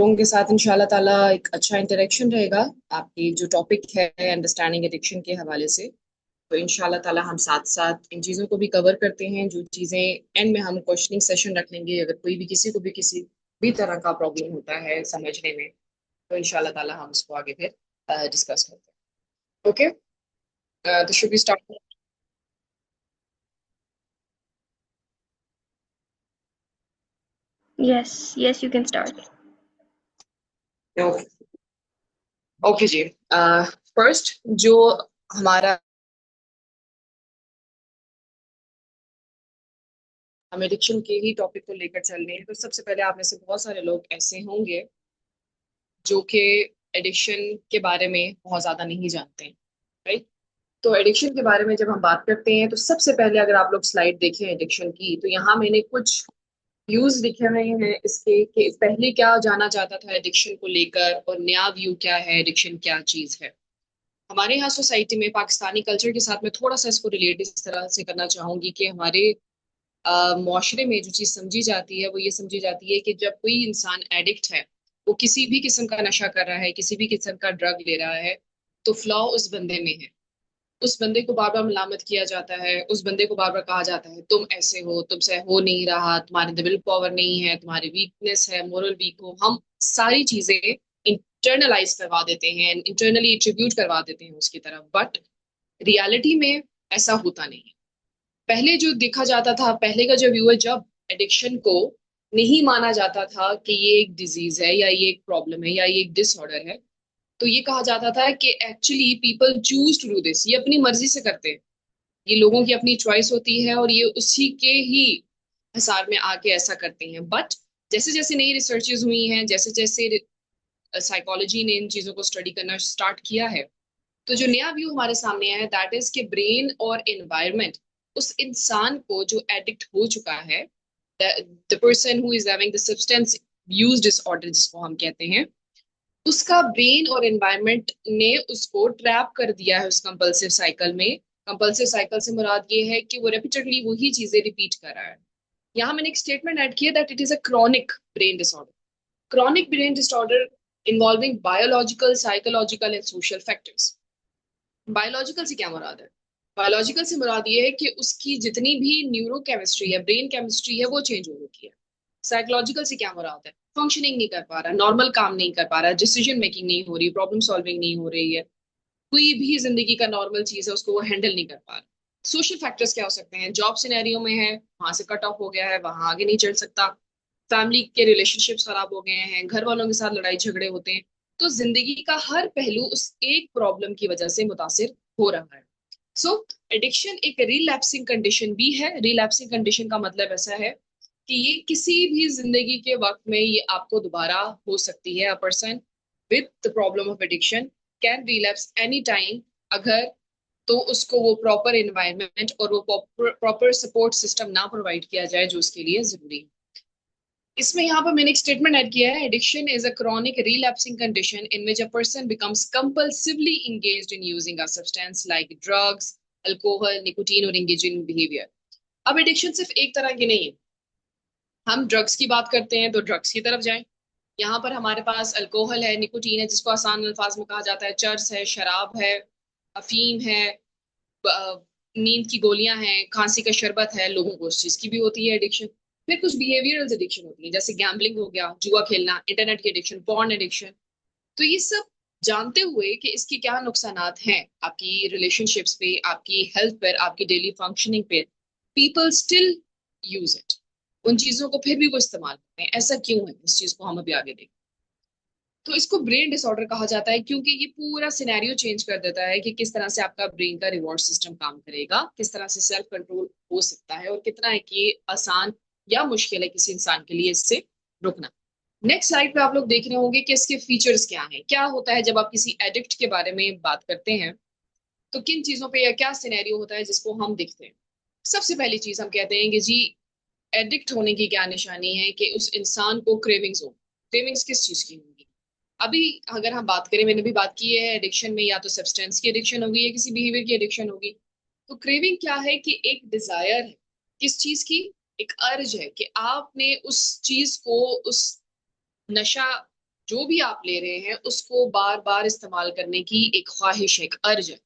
लोगों के साथ इंशाल्लाह ताला एक अच्छा इंटरेक्शन रहेगा। आपकी जो टॉपिक है अंडरस्टैंडिंग एडिक्शन के हवाले से, तो इंशाल्लाह ताला हम साथ साथ इन चीज़ों को भी कवर करते हैं। जो चीज़ें एंड में हम क्वेश्चनिंग सेशन रख लेंगे, अगर कोई भी किसी को भी किसी भी तरह का प्रॉब्लम होता है समझने में, तो इंशाल्लाह ताला हम उसको आगे फिर डिस्कस करते हैं। ओके, तो should we start? Yes, yes, you can start. Okay, okay जी। फर्स्ट जो हमारा हम एडिक्शन के ही टॉपिक को लेकर चल रहे हैं, तो सबसे पहले आप में से बहुत सारे लोग ऐसे होंगे जो कि एडिक्शन के बारे में बहुत ज्यादा नहीं जानते हैं, राइट? तो एडिक्शन के बारे में जब हम बात करते हैं, तो सबसे पहले अगर आप लोग स्लाइड देखें एडिक्शन की, तो यहाँ मैंने कुछ व्यूज लिखे हुए हैं इसके कि पहले क्या जाना जाता था एडिक्शन को लेकर और नया व्यू क्या है, एडिक्शन क्या चीज है। हमारे यहाँ सोसाइटी में पाकिस्तानी कल्चर के साथ में थोड़ा सा इसको रिलेट इस तरह से करना चाहूंगी कि हमारे मुआशरे में जो चीज समझी जाती है वो ये समझी जाती है कि जब कोई इंसान एडिक्ट है, वो किसी भी किस्म का नशा कर रहा है, किसी भी किस्म का ड्रग ले रहा है, तो फ्लॉ उस बंदे में है। उस बंदे को बार बार मलामत किया जाता है, उस बंदे को बार बार कहा जाता है तुम ऐसे हो, तुमसे हो नहीं रहा, तुम्हारे अंदर विल पावर नहीं है, तुम्हारी वीकनेस है, मोरल वीक हो। हम सारी चीजें इंटरनलाइज करवा देते हैं, इंटरनली एट्रीब्यूट करवा देते हैं उसकी तरफ, बट रियलिटी में ऐसा होता नहीं है। पहले जो देखा जाता था, पहले का जो व्यू है, जब एडिक्शन को नहीं माना जाता था कि ये एक डिजीज है या ये एक प्रॉब्लम है या ये एक डिसऑर्डर है, तो ये कहा जाता था कि actually people choose to do this, ये अपनी मर्जी से करते हैं, ये लोगों की अपनी चॉइस होती है और ये उसी के ही हिसाब में आके ऐसा करते हैं। बट जैसे जैसे नई रिसर्चेज हुई हैं, जैसे जैसे साइकोलॉजी ने इन चीजों को स्टडी करना स्टार्ट किया है, तो जो नया व्यू हमारे सामने आया है दैट इज कि ब्रेन और एनवायरनमेंट उस इंसान को जो एडिक्ट हो चुका है, the person who is having the substance use disorder जिसको हम कहते हैं, उसका ब्रेन और एनवायरनमेंट ने उसको ट्रैप कर दिया है उस कंपल्सिव साइकिल में। कंपल्सिव साइकिल से मुराद ये है कि वो रेपिटेडली वही चीजें रिपीट कर रहा है। यहाँ मैंने एक स्टेटमेंट ऐड किया that it is a chronic brain disorder. Chronic brain disorder involving biological, psychological and social factors. Biological से क्या मुराद है? बायोलॉजिकल से मुराद ये है कि उसकी जितनी भी न्यूरोकेमिस्ट्री है, ब्रेन केमिस्ट्री है, वो चेंज हो रखी है। साइकोलॉजिकल से क्या मुराद है? फंक्शनिंग नहीं कर पा रहा, नॉर्मल काम नहीं कर पा रहा, डिसीजन मेकिंग नहीं हो रही, प्रॉब्लम सॉल्विंग नहीं हो रही है, कोई भी जिंदगी का नॉर्मल चीज है उसको वो हैंडल नहीं कर पा रहा। सोशल फैक्टर्स क्या हो सकते हैं? जॉब सिनेरियो में है, वहां से कट ऑफ हो गया है, वहां आगे नहीं चल सकता। फैमिली के रिलेशनशिप्स खराब हो गए हैं, घर वालों के साथ लड़ाई झगड़े होते हैं। तो जिंदगी का हर पहलू उस एक प्रॉब्लम की वजह से मुतासिर हो रहा है। सो एडिक्शन एक रिलैप्सिंग कंडीशन भी है। रिलैप्सिंग कंडीशन का मतलब ऐसा है कि ये किसी भी जिंदगी के वक्त में ये आपको दोबारा हो सकती है। A person with the problem of addiction can relapse any time, अगर तो उसको वो प्रॉपर एनवायरनमेंट और वो प्रॉपर सपोर्ट सिस्टम ना प्रोवाइड किया जाए जो उसके लिए जरूरी है। इसमें यहाँ पर मैंने एक स्टेटमेंट ऐड किया है, addiction is a chronic relapsing condition in which a person becomes compulsively engaged in using a substance like drugs, alcohol, nicotine और engaging in behavior। अब एडिक्शन सिर्फ एक तरह की नहीं है। हम ड्रग्स की बात करते हैं तो ड्रग्स की तरफ जाएं, यहाँ पर हमारे पास अल्कोहल है, निकोटीन है जिसको आसान अल्फाज में कहा जाता है, चर्स है, शराब है, अफीम है, नींद की गोलियां हैं, खांसी का शरबत है, लोगों को उस चीज की भी होती है एडिक्शन। फिर कुछ बिहेवियरल एडिक्शन होती है, जैसे गैम्बलिंग हो गया, जुआ खेलना, इंटरनेट की एडिक्शन, पॉर्न एडिक्शन। तो ये सब जानते हुए कि इसके क्या नुकसानात हैं आपकी रिलेशनशिप्स पे, आपकी हेल्थ पर, आपकी डेली फंक्शनिंग पे, पीपल स्टिल यूज इट। उन चीजों को फिर भी वो इस्तेमाल करते हैं। ऐसा क्यों है, इस चीज को हम अभी आगे देखें। तो इसको ब्रेन डिसऑर्डर कहा जाता है क्योंकि ये पूरा सिनेरियो चेंज कर देता है कि किस तरह से आपका ब्रेन का रिवॉर्ड सिस्टम काम करेगा, किस तरह से सेल्फ कंट्रोल हो सकता है और कितना है कि ये आसान या मुश्किल है किसी इंसान के लिए इससे रुकना। नेक्स्ट स्लाइड पे आप लोग देख रहे होंगे कि इसके फीचर्स क्या हैं। क्या होता है जब आप किसी एडिक्ट के बारे में बात करते हैं, तो किन चीजों पे या क्या सिनेरियो होता है जिसको हम देखते हैं। सबसे पहली चीज हम कहते हैं कि जी, एडिक्ट होने की क्या निशानी है कि उस इंसान को क्रेविंग्स हो। क्रेविंग्स किस चीज की होंगी? अभी अगर हम बात करें, मैंने भी बात की है, एडिक्शन में या तो सब्सटेंस की एडिक्शन होगी या किसी बिहेवियर की एडिक्शन होगी। तो क्रेविंग क्या है कि एक डिजायर है, किस चीज की? एक अर्ज है कि आपने उस चीज को, उस नशा जो भी आप ले रहे हैं उसको बार बार इस्तेमाल करने की एक ख्वाहिश है, एक अर्ज है,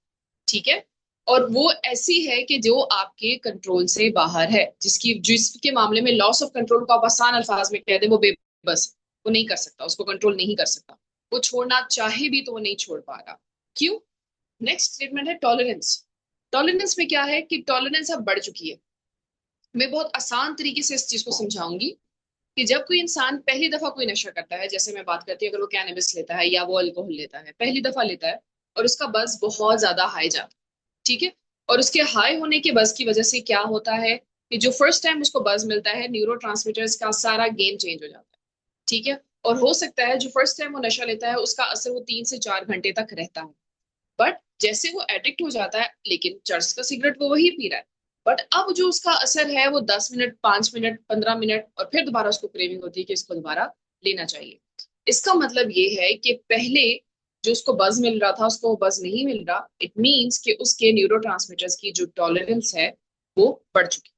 ठीक है। और वो ऐसी है कि जो आपके कंट्रोल से बाहर है, जिसके मामले में लॉस ऑफ कंट्रोल को आप आसान अल्फाज में कह दें, वो बेबस, वो नहीं कर सकता, उसको कंट्रोल नहीं कर सकता, वो छोड़ना चाहे भी तो वो नहीं छोड़ पा रहा। क्यों? नेक्स्ट स्टेटमेंट है टॉलरेंस। टॉलरेंस में क्या है कि टॉलरेंस अब बढ़ चुकी है। मैं बहुत आसान तरीके से इस चीज को समझाऊंगी कि जब कोई इंसान पहली दफा कोई नशा करता है, जैसे मैं बात करती हूँ, अगर वो कैनबिस लेता है या वो अल्कोहल लेता है, पहली दफा लेता है और उसका बस बहुत ज्यादा हाई जाता है, ठीक है। और उसके हाई होने के बस की वजह से क्या होता है कि जो फर्स्ट टाइम उसको बज मिलता है, न्यूरो का सारा गेम चेंज हो जाता है, ठीक है। और हो सकता है जो फर्स्ट टाइम वो नशा लेता है उसका असर वो 3 से 4 घंटे तक रहता है, बट जैसे वो एडिक्ट हो जाता है, लेकिन चर्च का सिगरेट वो वही पी रहा है, बट अब जो उसका असर है वो 10 मिनट, 5 मिनट, 15 मिनट, और फिर दोबारा उसको क्रेविंग होती है कि इसको दोबारा लेना चाहिए। इसका मतलब ये है कि पहले जो उसको बज मिल रहा था उसको वो बज नहीं मिल रहा। इट मीन्स कि उसके न्यूरो की जो टॉलरेंस है वो बढ़ चुकी,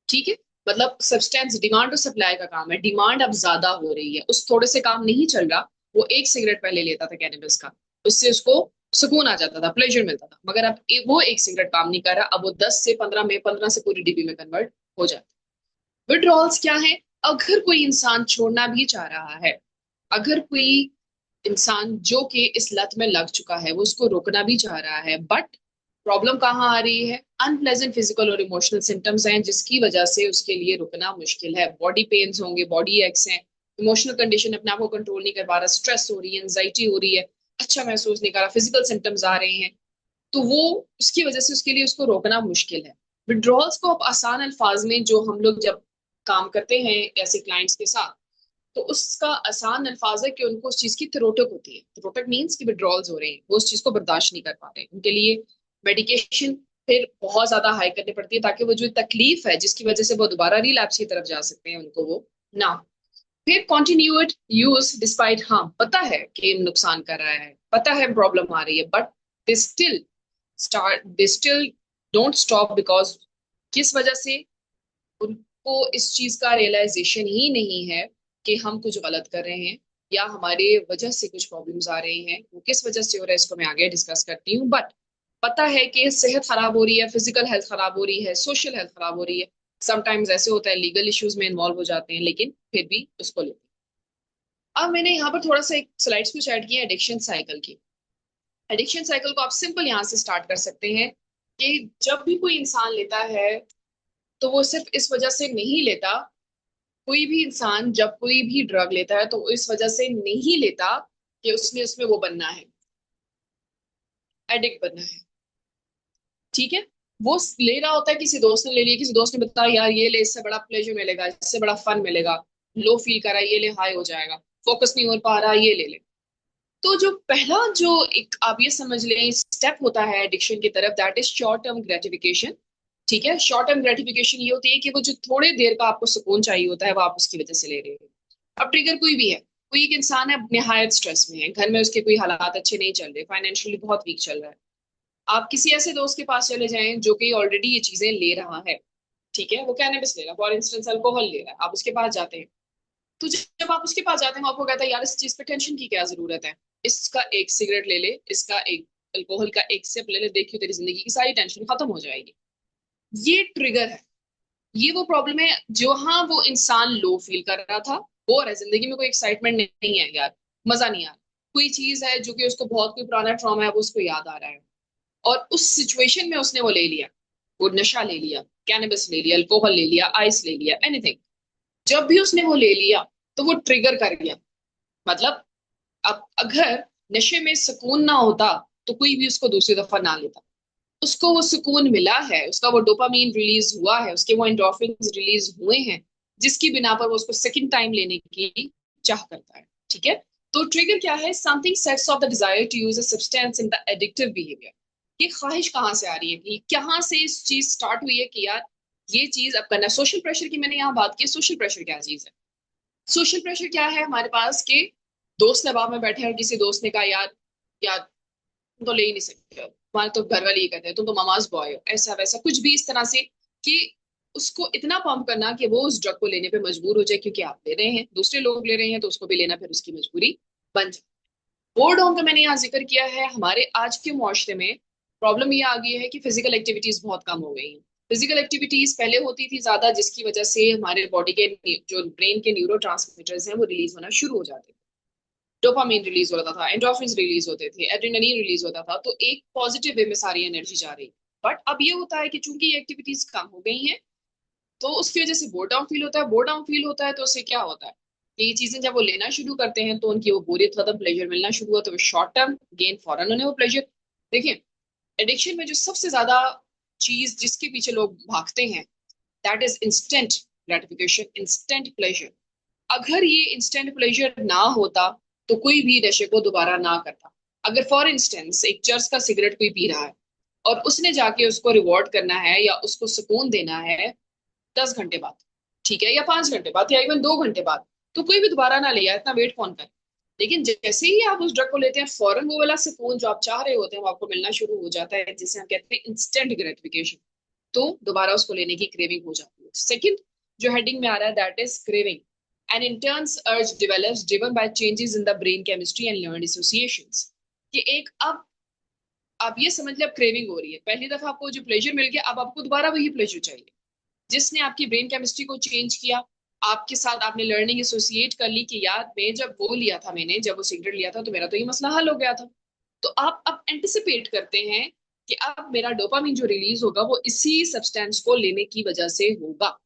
ठीक है। मतलब सब्सटेंस डिमांड और सप्लाई का काम है, डिमांड अब ज्यादा हो रही है, उस थोड़े से काम नहीं चल रहा। वो एक सिगरेट पहले लेता था कैनबिस का, उससे उसको सुकून आ जाता था, प्लेजर मिलता था, मगर अब वो एक सिगरेट काम नहीं कर रहा, अब वो 10 से 15 में, 15 से पूरी डिब्बी में कन्वर्ट हो जाता है। विड्रॉल्स क्या है? अगर कोई इंसान छोड़ना भी चाह रहा है, अगर कोई इंसान जो कि इस लत में लग चुका है वो उसको रोकना भी चाह रहा है, बट प्रॉब्लम कहाँ आ रही है? अनप्लेजेंट फिजिकल और इमोशनल सिम्टम्स हैं जिसकी वजह से उसके लिए रुकना मुश्किल है। बॉडी पेन्स होंगे, बॉडी एक्स हैं, इमोशनल कंडीशन अपने आप को कंट्रोल नहीं कर पा रहा, स्ट्रेस हो रही है, एंजाइटी हो रही है, अच्छा महसूस नहीं कर रहा, फिजिकल सिम्टम्स आ रहे हैं, तो वो उसकी वजह से उसके लिए उसको रोकना मुश्किल है। विड्रॉल्स को आप आसान अल्फाज में, जो हम लोग जब काम करते हैं ऐसे क्लाइंट्स के साथ, तो उसका आसान अल्फाज है कि उनको उस चीज की थ्रोटक होती है। थ्रोटक मीन्स कि विड्रॉल्स हो रहे हैं, वो उस चीज को बर्दाश्त नहीं कर पा रहे हैं, उनके लिए मेडिकेशन फिर बहुत ज्यादा हाई करनी पड़ती है ताकि वो जो तकलीफ है जिसकी वजह से वो दोबारा रिलैप्स की तरफ जा सकते हैं उनको वो ना हो। फिर कॉन्टिन्यूड यूज डिस्पाइट, हाँ पता है कि नुकसान कर रहा है, पता है प्रॉब्लम आ रही है, but they still they still don't stop, because किस वजह से? उनको इस चीज का रियलाइजेशन ही नहीं है कि हम कुछ गलत कर रहे हैं या हमारे वजह से कुछ प्रॉब्लम्स आ रही हैं। वो किस वजह से हो रहा है इसको मैं आगे डिस्कस करती हूँ, बट पता है कि सेहत खराब हो रही है, फिजिकल हेल्थ खराब हो रही है, सोशल हेल्थ खराब हो रही है, समटाइम्स ऐसे होता है लीगल इश्यूज में इन्वॉल्व हो जाते हैं, लेकिन फिर भी उसको लेते हैं। अब मैंने यहाँ पर थोड़ा सा एक स्लाइड्स कुछ ऐड किया एडिक्शन साइकिल की। एडिक्शन साइकिल को आप सिंपल यहाँ से स्टार्ट कर सकते हैं कि जब भी कोई इंसान लेता है तो वो सिर्फ इस वजह से नहीं लेता, कोई भी इंसान जब कोई भी ड्रग लेता है तो वो इस वजह से नहीं लेता कि उसने उसमें वो बनना है, एडिक्ट बनना है, ठीक है। वो ले रहा होता है, किसी दोस्त ने ले लिया, किसी दोस्त ने बताया यार ये ले, इससे बड़ा प्लेजर मिलेगा, इससे बड़ा फन मिलेगा, लो फील कर रहा है ये ले, हाई हो जाएगा, फोकस नहीं हो पा रहा ये ले ले। तो जो पहला जो एक आप ये समझ लें स्टेप होता है एडिक्शन की तरफ, that is short term gratification, ठीक है। शॉर्ट टर्म ग्रेटिफिकेशन ये होती है कि वो जो थोड़े देर का आपको सुकून चाहिए होता है वो आप उसकी वजह से ले रहे हैं। अब ट्रिगर कोई भी है, कोई एक इंसान है निहायत स्ट्रेस में है, घर में उसके कोई हालात अच्छे नहीं चल रहे, फाइनेंशियली बहुत वीक चल रहा है, आप किसी ऐसे दोस्त के पास चले जाएं जो कि ऑलरेडी ये चीजें ले रहा है, ठीक है, वो कैनबिस ले रहा है, फॉर इंस्टेंस अल्कोहल ले रहा है, आप उसके पास जाते हैं, तो जब आप उसके पास जाते हैं वो आपको कहता है यार इस चीज पे टेंशन की क्या जरूरत है, इसका एक सिगरेट ले ले, इसका एक अल्कोहल का एक सिप ले ले, देखियो तेरी जिंदगी की सारी टेंशन खत्म हो जाएगी। ये ट्रिगर है, ये वो प्रॉब्लम है जो, हाँ वो इंसान लो फील कर रहा था, बोर है, जिंदगी में कोई एक्साइटमेंट नहीं है यार, मजा नहीं आ रहा, कोई चीज है जो कि उसको बहुत कोई पुराना ट्रॉमा है वो उसको याद आ रहा है, और उस सिचुएशन में उसने वो ले लिया, वो नशा ले लिया, कैनबिस ले लिया, अल्कोहल ले लिया, आइस ले लिया, एनीथिंग, जब भी उसने वो ले लिया तो वो ट्रिगर कर गया। मतलब अब अगर नशे में सुकून ना होता तो कोई भी उसको दूसरी दफा ना लेता, उसको वो सुकून मिला है, उसका वो डोपामीन रिलीज हुआ है, उसके वो एंडोर्फिन्स रिलीज हुए हैं, जिसकी बिना पर वो उसको सेकंड टाइम लेने की चाह करता है, ठीक है। तो ट्रिगर क्या है? Something sets off the desire to use a substance in the addictive behaviour. ये ख्वाहिश कहाँ से आ रही है, कि कहाँ से इस चीज स्टार्ट हुई है कि यार ये चीज अब करना है। सोशल प्रेशर की मैंने यहाँ बात की, सोशल प्रेशर क्या चीज है? सोशल प्रेशर क्या है हमारे पास के, दोस्त नबाब में बैठे हैं और किसी दोस्त ने कहा यार, यार तुम तो ले ही नहीं सकते हो, तुम्हारे तो घर वाले ये कहते हैं तुम तो ममाज बॉय हो, ऐसा वैसा कुछ भी इस तरह से, कि उसको इतना पंप करना कि वो उस ड्रग को लेने पे मजबूर हो जाए, क्योंकि आप ले रहे हैं, दूसरे लोग ले रहे हैं तो उसको भी लेना फिर उसकी मजबूरी बन जाए। बोर्डम का मैंने यहाँ जिक्र किया है, हमारे आज के मुआशरे में प्रॉब्लम ये आ गई है कि फिजिकल एक्टिविटीज बहुत कम हो गई हैं। फिजिकल एक्टिविटीज पहले होती थी ज्यादा, जिसकी वजह से हमारे बॉडी के जो ब्रेन के न्यूरो ट्रांसमीटर्स हैं वो रिलीज होना शुरू हो जाते थे। डोपामिन रिलीज होता था, एंडोर्फिन रिलीज होते थे, एड्रेनलिन रिलीज होता था, तो एक पॉजिटिव वे में सारी एनर्जी जा रही। बट अब ये होता है कि चूंकि ये एक्टिविटीज कम हो गई हैं, तो उसकी वजह से बोर डाउन फील होता है। बोर डाउन फील होता है तो उससे क्या होता है कि ये चीजें जब वो लेना शुरू करते हैं तो उनकी वो बोरियत खत्म, प्लेजर मिलना शुरू हुआ, तो वो शॉर्ट टर्म गेन, फौरन उन्हें वो प्लेजर। देखिए, एडिक्शन में जो सबसे ज्यादा चीज जिसके पीछे लोग भागते हैं, that is instant gratification, instant pleasure. अगर ये इंस्टेंट प्लेजर ना होता तो कोई भी नशे को दोबारा ना करता। अगर फॉर इंस्टेंस एक चर्च का सिगरेट कोई पी रहा है और उसने जाके उसको रिवॉर्ड करना है या उसको सुकून देना है 10 घंटे बाद, ठीक है, या 5 घंटे बाद, या इवन 2 घंटे बाद, तो कोई भी दोबारा ना लिया, इतना वेट कौन करे। लेकिन जैसे ही आप उस ड्रग को लेते हैं, फौरन वो वाला सुकून जो आप चाह रहे होते हैं वो आपको मिलना शुरू हो जाता है, जिसे हम कहते हैं इंस्टेंट ग्रेटिफिकेशन। तो दोबारा उसको लेने की क्रेविंग हो जाती है। सेकंड जो हेडिंग में आ रहा है, that is craving. An intense urge develops driven by changes in the brain chemistry and learned associations. कि एक अब आप ये समझ ले, अब क्रेविंग हो रही है। पहली दफा आपको जो प्लेजर मिल गया, अब आपको दोबारा वही प्लेजर चाहिए, जिसने आपकी ब्रेन केमिस्ट्री को चेंज किया। आपके साथ आपने लर्निंग एसोसिएट कर ली कि यार मैं जब वो लिया था, मैंने जब वो सिगरेट लिया था तो मेरा तो ये मसला हल हो गया था। तो आप अब एंटिसिपेट करते हैं कि अब मेरा डोपामिन जो रिलीज होगा वो इसी सब्सटेंस को लेने की वजह से होगा।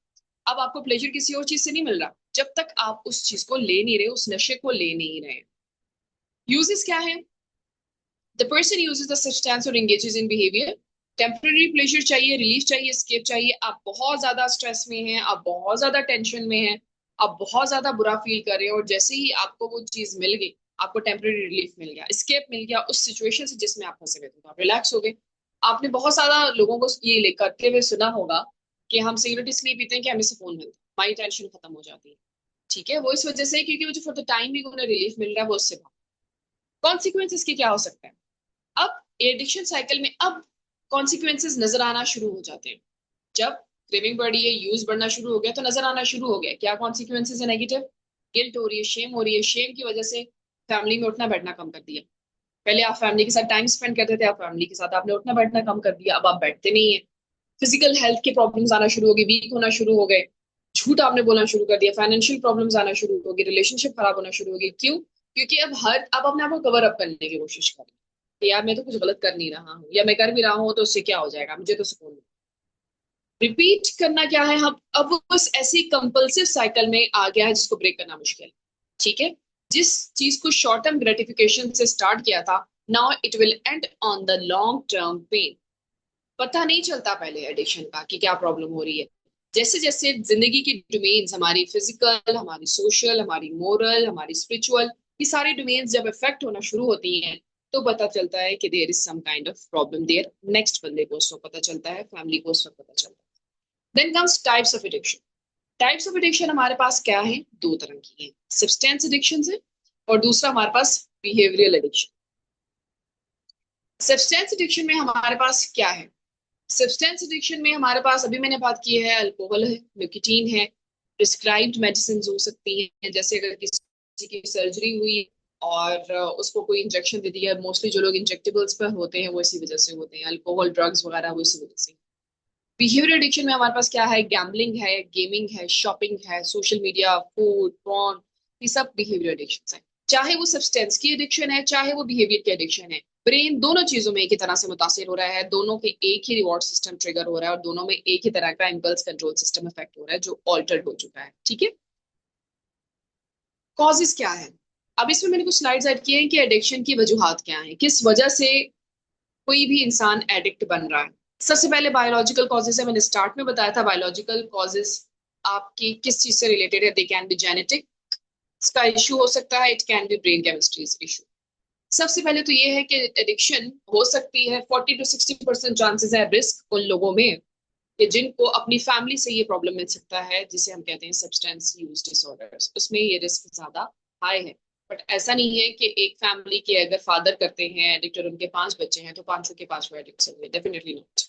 अब आपको प्लेजर किसी और चीज से नहीं मिल रहा जब तक आप उस चीज को ले नहीं रहे, उस नशे को ले नहीं रहे। यूजेस क्या है? The person uses the substance और engages in behaviour. Temporary pleasure चाहिए, रिलीफ चाहिए, स्केप चाहिए। आप बहुत ज्यादा स्ट्रेस में हैं, आप बहुत ज्यादा टेंशन में हैं, आप बहुत ज्यादा बुरा फील कर रहे हो, और जैसे ही आपको वो चीज मिल गई, आपको टेम्पररी रिलीफ मिल गया, स्केप मिल गया उस सिचुएशन से जिसमें आप फंसे हुए थे, तो आप रिलैक्स हो गए। आपने बहुत सारा लोगों को ये ले करते हुए सुना होगा कि हम सिगरेट इसलिए पीते हैं कि हमें सुकून मिलता है, हमारी टेंशन खत्म हो जाती है। ठीक है, वो इस वजह से क्योंकि वो जो फॉर द टाइम भी उन्हें रिलीफ मिल रहा है वो उससे। कॉन्सिक्वेंस इसके क्या हो सकते हैं? अब एडिक्शन साइकिल में अब कॉन्सिक्वेंसेस नजर आना शुरू हो जाते हैं। जब क्रेविंग बढ़ी है, यूज बढ़ना शुरू हो गया, तो नजर आना शुरू हो गया क्या कॉन्सिक्वेंसेस है नेगेटिव। गिल्ट हो रही है, शेम हो रही है। शेम की वजह से फैमिली में उठना बैठना कम कर दिया। पहले आप फैमिली के साथ टाइम स्पेंड करते थे, आप फैमिली के साथ आपने उठना बैठना कम कर दिया, अब आप बैठते नहीं है। फिजिकल हेल्थ के प्रॉब्लम्स आना शुरू हो गए, वीक होना शुरू हो गए, झूठ आपने बोलना शुरू कर दिया, फाइनेंशियल प्रॉब्लम्स आना शुरू हो गई, रिलेशनशिप खराब होना शुरू हो गई। क्यों? क्योंकि अब अपने आप को कवर अप करने की कोशिश कर रहे हैं कि यार मैं तो कुछ गलत कर नहीं रहा हूँ, या मैं कर भी रहा हूँ तो उससे क्या हो जाएगा, मुझे तो सुकून। रिपीट करना क्या है, हम अब वो बस ऐसी कंपल्सिव साइकिल में आ गया है जिसको ब्रेक करना मुश्किल है। ठीक है, जिस चीज को शॉर्ट टर्म ग्रेटिफिकेशन से स्टार्ट किया था, now it will and on the long term pain. पता नहीं चलता पहले एडिक्शन का कि क्या प्रॉब्लम हो रही है। जैसे जैसे जिंदगी की डोमेन्स, हमारी फिजिकल, हमारी सोशल, हमारी मोरल, हमारी स्पिरिचुअल, ये सारी डोमेन्स जब इफेक्ट होना शुरू होती हैं, तो पता चलता है कि there is some kind of problem there. Next बंदे को उसको पता चलता है, फैमिली को उसको पता चलता है। Then comes types of addiction. Types of addiction हमारे पास क्या है? दो तरह की है, सब्सटेंस एडिक्शन है और दूसरा हमारे पास बिहेवियरल एडिक्शन। सब्सटेंस एडिक्शन में हमारे पास क्या है? सब्सटेंस एडिक्शन में हमारे पास अभी मैंने बात की है, अल्कोहल है, निकोटीन है, प्रिस्क्राइब्ड मेडिसिन हो सकती हैं, जैसे अगर किसी की सर्जरी हुई और उसको कोई इंजेक्शन दे दिया। मोस्टली जो लोग इंजेक्टेबल्स पर होते हैं वो इसी वजह से होते हैं, अल्कोहल, ड्रग्स वगैरह वो इसी वजह से। बिहेवियर एडिक्शन में हमारे पास क्या है? गैम्बलिंग है, गेमिंग है, शॉपिंग है, सोशल मीडिया, फूड, पॉर्न, ये सब बिहेवियर एडिक्शन है। चाहे वो सब्सटेंस की एडिक्शन है, चाहे वो बिहेवियर की एडिक्शन है, ब्रेन दोनों चीजों में एक ही तरह से मुतासिर हो रहा है, दोनों के एक ही रिवॉर्ड सिस्टम ट्रिगर हो रहा है, और दोनों में एक ही तरह का इम्पल्स कंट्रोल सिस्टम इफेक्ट हो रहा है जो ऑल्टर्ड हो चुका है। ठीक है, कॉजेस क्या है? अब इसमें मैंने कुछ स्लाइड्स ऐड किए हैं कि एडिक्शन की वजूहात क्या है, किस वजह से कोई भी इंसान एडिक्ट बन रहा है। सबसे पहले बायोलॉजिकल कॉजेस है, मैंने स्टार्ट में बताया था। बायोलॉजिकल कॉजेस आपकी किस चीज से रिलेटेड है? दे कैन बी जेनेटिक, इसका इशू हो सकता है, it can B brain chemistries issue. सबसे पहले तो ये है कि एडिक्शन हो सकती है, 40 to 60% चांसेस है रिस्क उन लोगों में कि जिनको अपनी फैमिली से ये प्रॉब्लम मिल सकता है, जिसे हम कहते हैं सब्सटेंस यूज डिसऑर्डर्स, उसमें ये रिस्क ज्यादा हाई है। बट ऐसा नहीं है कि एक फैमिली के अगर फादर करते हैं एडिक्ट और उनके 5 बच्चे हैं तो पांचों के पांच एडिक्ट होंगे, डेफिनेटली नॉट।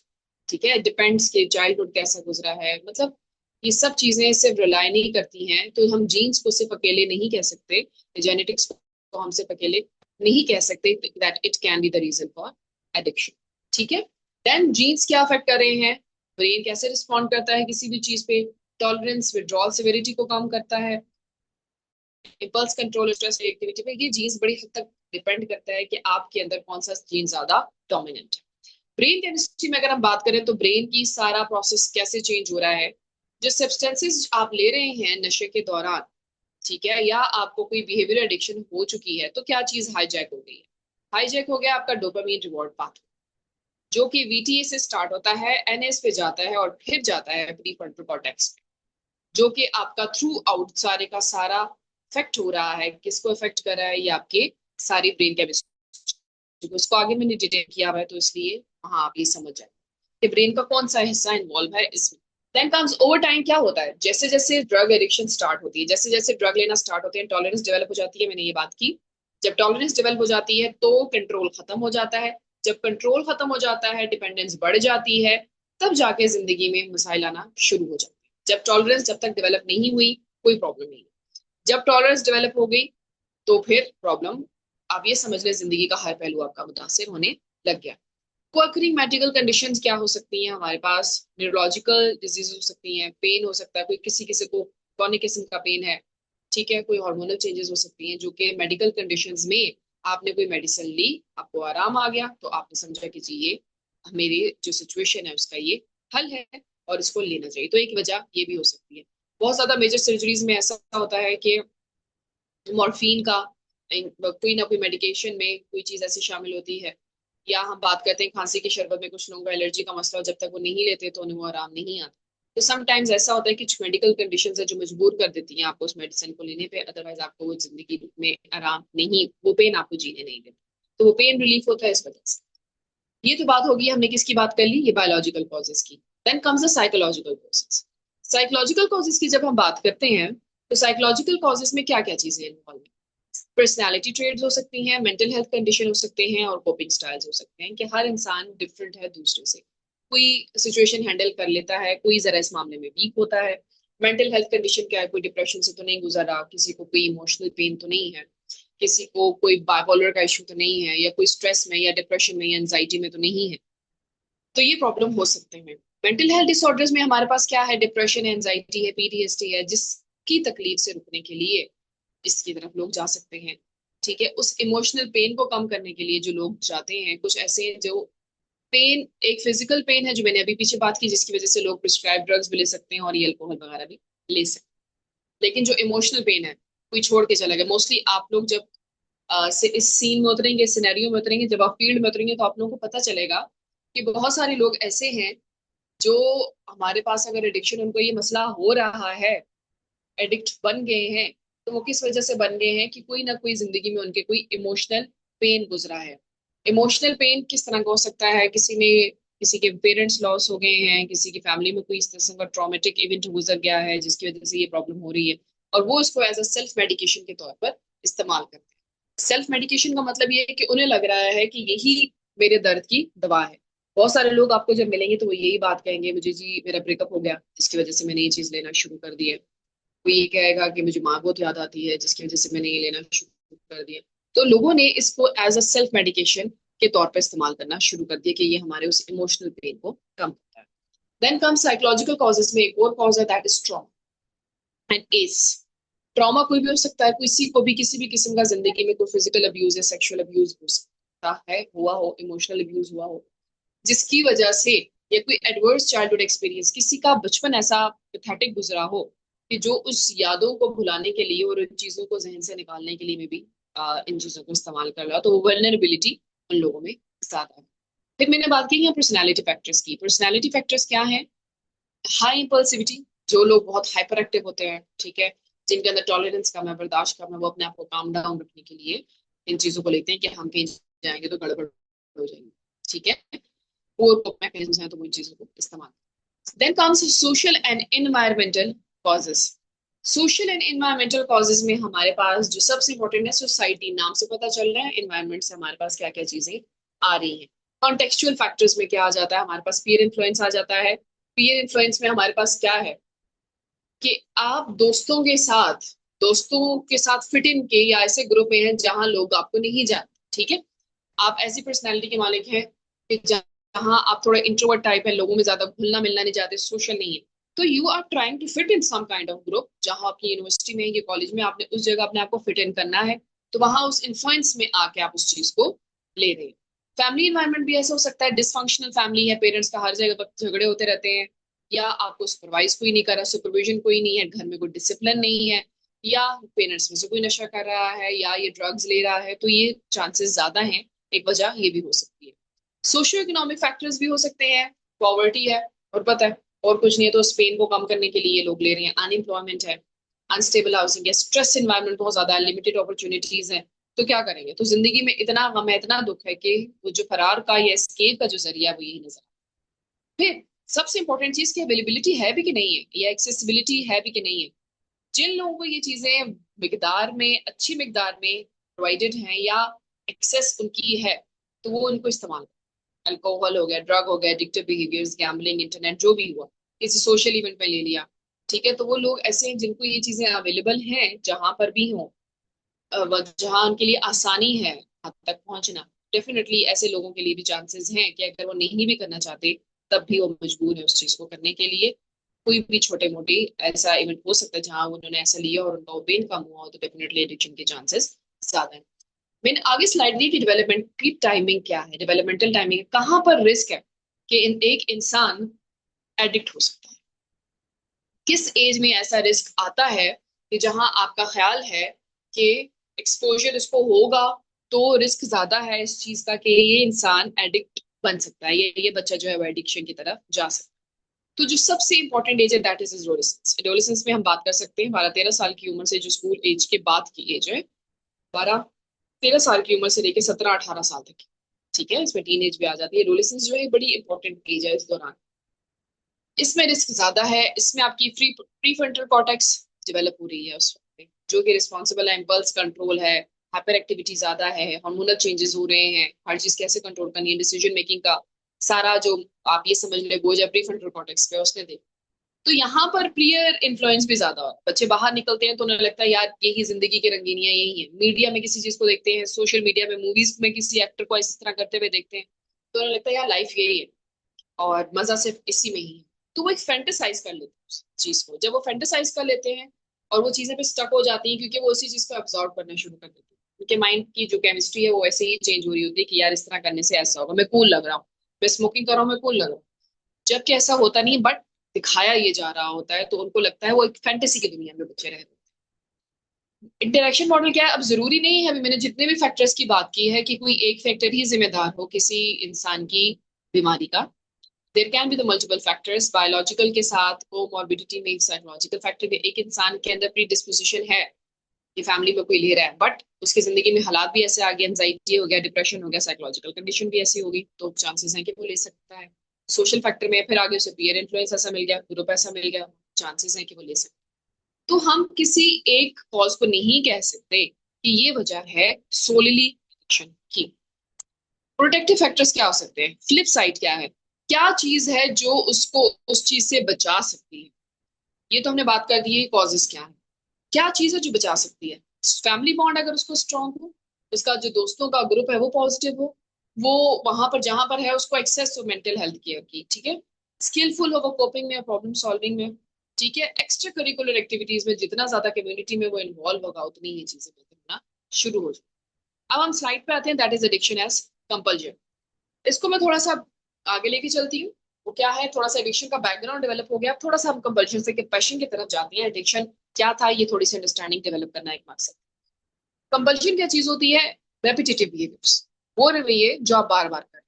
ठीक है, डिपेंड्स कि चाइल्डहुड कैसा गुजरा है, मतलब ये सब चीजें सिर्फ रिलाई नहीं करती हैं, तो हम जीन्स को सिर्फ अकेले नहीं कह सकते, जेनेटिक्स तो हम सिर्फ अकेले नहीं कह सकते that it can be the reason for addiction. ठीक है, देन जीन्स क्या अफेक्ट कर रहे हैं, ब्रेन कैसे रिस्पॉन्ड करता है किसी भी चीज पे, टॉलरेंस विड्रॉल सिविरिटी को कम करता है, इंपल्स कंट्रोल स्ट्रेस एक्टिविटी पे, ये जीन्स बड़ी हद तक डिपेंड करता है कि आपके अंदर कौन सा जीन ज्यादा डोमिनेंट है। ब्रेन केमिस्ट्री में अगर हम बात करें तो ब्रेन की सारा प्रोसेस कैसे चेंज हो रहा है, जो सब्सटेंसेस आप ले रहे हैं नशे के दौरान, ठीक है, या आपको कोई बिहेवियर एडिक्शन हो चुकी है, तो क्या चीज हाईजैक हो गई है, हाईजैक हो गया आपका डोपामीन रिवॉर्ड पाथवे, जो कि वीटीए से स्टार्ट होता है, एनएस पे जाता है और फिर जाता है प्रीफ्रंटल कॉर्टेक्स, जो कि आपका थ्रू आउट सारे का सारा इफेक्ट हो रहा है। किसको इफेक्ट कर रहा है, ये आपके सारी ब्रेन केमिस्ट्री को। इसको आगे मैंने डिटेल किया हुआ है, तो इसलिए हाँ आप ये समझ जाए कि ब्रेन का कौन सा हिस्सा इन्वॉल्व है इसमें। देन कम्स ओवर टाइम, क्या होता है, जैसे जैसे ड्रग एडिक्शन स्टार्ट होती है, जैसे जैसे ड्रग लेना स्टार्ट होते हैं, टॉलरेंस डेवलप हो जाती है, मैंने ये बात की। जब टॉलरेंस डेवलप हो जाती है तो कंट्रोल खत्म हो जाता है, जब कंट्रोल खत्म हो जाता है डिपेंडेंस बढ़ जाती है, तब जाके जिंदगी में मसाइल आना शुरू हो जाते हैं। जब टॉलरेंस जब तक डेवलप नहीं हुई कोई प्रॉब्लम नहीं, जब टॉलरेंस डेवलप हो गई तो फिर प्रॉब्लम, आप ये समझ लें जिंदगी का हर पहलू आपका मुतासिर होने लग गया। कोअक्रिंग मेडिकल कंडीशंस क्या हो सकती हैं हमारे पास, न्यूरोलॉजिकल डिजीज हो सकती हैं, पेन हो सकता है, कोई किसी किसी को क्रॉनिक किस्म का पेन है, ठीक है, कोई हार्मोनल चेंजेस हो सकती हैं, जो कि मेडिकल कंडीशंस में आपने कोई मेडिसिन ली, आपको आराम आ गया तो आपने समझा कि जी ये मेरी जो सिचुएशन है उसका ये हल है और इसको लेना चाहिए, तो एक वजह ये भी हो सकती है। बहुत ज्यादा मेजर सर्जरीज में ऐसा होता है कि मॉर्फिन का कोई ना कोई मेडिकेशन में कोई चीज ऐसी शामिल होती है, या हम बात करते हैं खांसी की शरबत में कुछ लोगों को एलर्जी का मसला हो, जब तक वो नहीं लेते तो उन्हें वो आराम नहीं आता। तो समटाइम्स ऐसा होता है कि कुछ मेडिकल कंडीशंस है जो मजबूर कर देती हैं आपको उस मेडिसिन को लेने पे, अदरवाइज आपको वो जिंदगी में आराम नहीं, वो पेन आपको जीने नहीं देता, तो वो पेन रिलीफ होता है इस वजह से। ये तो बात होगी, हमने किसकी बात कर ली, ये बायोलॉजिकल कॉजेज की। Then comes the psychological causes. Psychological causes की जब हम बात करते हैं तो साइकोलॉजिकल कॉजेज में क्या क्या चीजें इन्वॉल्व है, पर्सनैलिटी ट्रेड्स हो सकती हैं, मेंटल हेल्थ कंडीशन हो सकते हैं और कोपिंग स्टाइल्स हो सकते हैं, कि हर इंसान डिफरेंट है दूसरे से, कोई सिचुएशन हैंडल कर लेता है, कोई जरा इस मामले में वीक होता है। मेंटल हेल्थ कंडीशन क्या है, कोई डिप्रेशन से तो नहीं गुजर रहा, किसी को कोई इमोशनल पेन तो नहीं है, किसी को कोई बाइपोलर का इशू तो नहीं है, या कोई स्ट्रेस में या डिप्रेशन में या एंजाइटी में तो नहीं है, तो ये प्रॉब्लम हो सकते हैं। मेंटल हेल्थ डिसऑर्डर्स में हमारे पास क्या है, डिप्रेशन है, एंजाइटी है, पीटीएसडी है, जिसकी तकलीफ से रुकने के लिए इसकी तरफ लोग जा सकते हैं। ठीक है, उस इमोशनल पेन को कम करने के लिए जो लोग जाते हैं, कुछ ऐसे हैं जो पेन, एक फिजिकल पेन है जो मैंने अभी पीछे बात की, जिसकी वजह से लोग प्रिस्क्राइब ड्रग्स भी ले सकते हैं और ये अल्कोहल वगैरह भी ले सकते हैं। लेकिन जो इमोशनल पेन है, कोई छोड़ के चला गया, मोस्टली आप लोग जब इस सीन में उतरेंगे, सिनेरियो में उतरेंगे, जब आप फील्ड में उतरेंगे, तो आप लोगों को पता चलेगा कि बहुत सारे लोग ऐसे हैं जो हमारे पास, अगर एडिक्शन उनको ये मसला हो रहा है, एडिक्ट बन गए हैं, तो वो किस वजह से बन गए हैं कि कोई ना कोई जिंदगी में उनके कोई इमोशनल पेन गुजरा है। इमोशनल पेन किस तरह का हो सकता है, किसी ने, किसी के पेरेंट्स लॉस हो गए हैं, किसी की फैमिली में कोई इस तरह का ट्रॉमेटिक इवेंट गुजर गया है जिसकी वजह से ये प्रॉब्लम हो रही है, और वो इसको एज अ सेल्फ मेडिकेशन के तौर पर इस्तेमाल करते हैं। सेल्फ मेडिकेशन का मतलब ये है कि उन्हें लग रहा है कि यही मेरे दर्द की दवा है। बहुत सारे लोग आपको जब मिलेंगे तो वो यही बात कहेंगे, मुझे जी मेरा ब्रेकअप हो गया जिसकी वजह से मैंने ये चीज लेना शुरू कर दी है, कोई ये कहेगा कि मुझे माँ बहुत याद आती है जिसकी वजह से मैंने ये लेना शुरू कर दिया। तो लोगों ने इसको एज अ सेल्फ मेडिकेशन के तौर पर इस्तेमाल करना शुरू कर दिया कि ये हमारे उस इमोशनल पेन को कम करता है। देन कम साइकोलॉजिकल कॉजेज में एक और कॉज है, that is trauma and S. Trauma कोई भी हो सकता है, किसी को भी किसी भी किस्म का जिंदगी में कोई फिजिकल अब्यूज है, सेक्सुअल अब्यूज हो सकता है, हुआ हो, इमोशनल अब्यूज हुआ हो, जिसकी वजह से, या कोई एडवर्स चाइल्डहुड एक्सपीरियंस, किसी का बचपन ऐसा पैथेटिक गुजरा हो कि जो उस यादों को भुलाने के लिए और इन चीजों को जहन से निकालने के लिए में भी इन चीजों को इस्तेमाल कर रहा हो, तो वो वल्नरेबिलिटी उन लोगों में ज्यादा है। फिर मैंने बात की है पर्सनैलिटी फैक्टर्स की। पर्सनैलिटी फैक्टर्स क्या है, हाई इम्पल्सिविटी, जो लोग बहुत हाइपर एक्टिव होते हैं, ठीक है, जिनके अंदर टॉलरेंस कम है, बर्दाश्त कम है, वो अपने आप को काम डाउन रखने के लिए इन चीजों को लेते हैं कि हम कहीं जाएंगे तो गड़बड़ हो जाएंगे, ठीक है, और मैकेनिज्म है तो वो इन चीजों को इस्तेमाल। Then comes social and environmental causes. Social and environmental causes में हमारे पास जो सबसे इंपॉर्टेंट है सोसाइटी, नाम से पता चल रहा है, एनवायरमेंट से हमारे पास क्या क्या चीजें आ रही हैं। कॉन्टेक्चुअल फैक्टर्स में क्या आ जाता है, हमारे पास पीयर इन्फ्लुएंस आ जाता है। पीयर इन्फ्लुएंस में हमारे पास क्या है कि आप दोस्तों के साथ दोस्तों के साथ फिट इन के या ऐसे ग्रुप में हैं जहां लोग आपको नहीं जानते, ठीक है। आप ऐसी पर्सनैलिटी के मालिक हैं कि जहां आप थोड़ा इंट्रोवर्ट टाइप है, लोगों में ज्यादा घुलना मिलना नहीं चाहते, सोशल नहीं है, तो you are trying to fit in some kind of group. जहां आपकी यूनिवर्सिटी में या कॉलेज में आपने उस जगह अपने आप को फिट इन करना है, तो वहां उस इन्फ्लुएंस में आके आप उस चीज को ले रहे हैं। फैमिली इन्वायरमेंट भी ऐसा हो सकता है, डिसफंक्शनल फैमिली है, पेरेंट्स का हर जगह पर झगड़े होते रहते हैं, या आपको सुपरवाइज कोई नहीं कर रहा, सुपरविजन कोई नहीं है, घर में कोई डिसिप्लिन नहीं है, या पेरेंट्स में से कोई नशा कर रहा है या ये ड्रग्स ले रहा है, तो ये चांसेस ज्यादा हैं। एक वजह ये भी हो सकती है। सोशियो इकोनॉमिक फैक्टर्स भी हो सकते हैं, पॉवर्टी है और पता है और कुछ नहीं है, तो स्पेन को कम करने के लिए ये लोग ले रहे हैं, अनएम्प्लॉयमेंट है, अनस्टेबल हाउसिंग है, स्ट्रेस इन्वायरमेंट बहुत ज्यादा है, लिमिटेड अपॉर्चुनिटीज है। तो क्या करेंगे, तो जिंदगी में इतना गम है, इतना दुख है कि वो जो फरार का या एस्केप का जो जरिया है वो यही नजर आता है। फिर सबसे इंपॉर्टेंट चीज की अवेलेबिलिटी है भी कि नहीं है, या एक्सेसिबिलिटी है भी कि नहीं है। जिन लोगों को ये चीजें मिकदार में, अच्छी मिकदार में प्रोवाइडेड हैं या एक्सेस उनकी है, तो वो उनको इस्तेमाल, अल्कोहल हो गया, ड्रग हो गया, एडिक्टिव बिहेवियर्स, गैम्बलिंग, इंटरनेट, जो भी हुआ, किसी सोशल इवेंट में ले लिया, ठीक है, तो वो लोग ऐसे हैं जिनको ये चीजें अवेलेबल हैं जहां पर भी हो, जहां उनके लिए आसानी है हद तक पहुंचना। डेफिनेटली ऐसे लोगों के लिए भी चांसेस हैं कि अगर वो नहीं भी करना चाहते, तब भी वो मजबूर है उस चीज को करने के लिए। कोई भी छोटे मोटे ऐसा इवेंट हो सकता है जहां उन्होंने ऐसा लिया और उनका पेन कम हुआ हो, तो डेफिनेटली एडिक्शन के चांसेस ज्यादा है। मैंने आगे स्लाइड दी कि डेवलपमेंट की टाइमिंग क्या है, डेवलपमेंटल टाइमिंग कहाँ पर रिस्क है कि एक इंसान एडिक्ट हो सकता है। किस एज में ऐसा रिस्क आता है कि जहां आपका ख्याल है कि एक्सपोजर इसको होगा, तो रिस्क ज्यादा है इस चीज का कि ये इंसान एडिक्ट बन सकता है, ये बच्चा जो है वो एडिक्शन की तरफ जा सकता है। तो जो सबसे इंपॉर्टेंट एज है दैट इज एडोलेसेंस। एडोलेसेंस में हम बात कर सकते हैं 12-13 साल की उम्र से, जो स्कूल एज के बाद की एज है, 12-13 साल की उम्र से लेकर 17-18 साल तक की, ठीक है। इसमें टीन एज भी आ जाती है। एडोलेसेंस जो है बड़ी इंपॉर्टेंट एज है इस दौरान। इसमें रिस्क ज्यादा है, इसमें आपकी प्री फ्रंटल कॉर्टेक्स डेवलप हो रही है उस वक्त पे, जो कि रिस्पॉन्सिबल है, इम्पल्स कंट्रोल है, हाइपर एक्टिविटी ज्यादा है, हार्मोनल चेंजेस हो रहे हैं, हर चीज कैसे कंट्रोल करनी है, डिसीजन मेकिंग का सारा जो आप ये समझ ले बोझ है प्री फ्रंटल कॉर्टेक्स पे, उसने दे। तो यहाँ पर पीयर इन्फ्लुएंस भी ज्यादा हो, बच्चे बाहर निकलते हैं तो उन्हें लगता है यार यही जिंदगी की रंगीनियां यही है, मीडिया में किसी चीज को देखते हैं, सोशल मीडिया में, मूवीज में किसी एक्टर को इस तरह करते हुए देखते हैं, तो उन्हें लगता है यार लाइफ यही है और मजा सिर्फ इसी में ही है। तो वो एक फेंटेसाइज कर लेते हैं उस चीज को। जब वो फेंटेसाइज कर लेते हैं और वो चीजें पे स्टक हो जाती हैं, क्योंकि वो उसी चीज को एब्जॉर्ब करना शुरू कर देते हैं, उनके माइंड की जो केमिस्ट्री है वो ऐसे ही चेंज हो रही होती है कि यार इस तरह करने से ऐसा होगा, मैं कूल लग रहा हूँ, मैं स्मोकिंग कर रहा हूँ, मैं कूल लग रहा हूँ, जबकि ऐसा होता नहीं, बट दिखाया ये जा रहा होता है, तो उनको लगता है वो एक फैंटेसी की दुनिया में बच्चे रह रहे हैं। इंटरेक्शन मॉडल क्या है, अब जरूरी नहीं है, अभी मैंने जितने भी फैक्टर्स की बात की है कि कोई एक फैक्टर ही जिम्मेदार हो किसी इंसान की बीमारी का। There can be the multiple factors, biological के साथ कोमॉर्बिडिटी में साइकोलॉजिकल फैक्टर भी, एक इंसान के अंदर प्री डिस्पोजिशन है कि फैमिली में कोई ले रहा है, बट उसकी जिंदगी में हालात भी ऐसे आ गए, एंजाइटी हो गया, डिप्रेशन हो गया, साइकोलॉजिकल कंडीशन भी ऐसी होगी, तो चांसेस हैं कि वो ले सकता है। सोशल फैक्टर में फिर आगे उसे पीयर इन्फ्लुएंस ऐसा मिल गया, ग्रुप ऐसा मिल गया, चांसेस हैं कि वो ले सकता है। तो हम किसी एक कॉज को नहीं कह सकते कि ये वजह है सोलिली एडिक्शन की। प्रोटेक्टिव फैक्टर्स क्या हो सकते हैं, फ्लिप साइड क्या है, क्या चीज है जो उसको उस चीज से बचा सकती है। ये तो हमने बात कर दी है कॉजेस क्या है, क्या चीज है जो बचा सकती है। फैमिली बॉन्ड अगर उसको स्ट्रांग हो, उसका जो दोस्तों का ग्रुप है वो पॉजिटिव हो, वो वहां पर जहां पर है उसको एक्सेस हो मेंटल हेल्थ केयर की, ठीक है, स्किलफुल हो वो कोपिंग में, प्रॉब्लम सॉल्विंग में, ठीक है, एक्स्ट्रा करिकुलर एक्टिविटीज में जितना ज्यादा कम्युनिटी में वो इन्वॉल्व होगा उतनी ही चीजें बेहतर होना शुरू हो जाए। अब हम स्लाइड पे आते हैं, that is addiction as compulsion. इसको मैं थोड़ा सा आगे लेके चलती हूँ। वो क्या है, थोड़ा सा एडिक्शन का बैकग्राउंड डेवलप हो गया, अब थोड़ा सा हम कंपल्शन से पैशन की तरफ जाते हैं। एडिक्शन क्या था, ये थोड़ी सी अंडरस्टैंडिंग डेवलप करना एक मकसद। कंपल्शन क्या चीज होती है, रेपिटेटिव बिहेवियर्स, वो रवैये जो आप बार बार करें,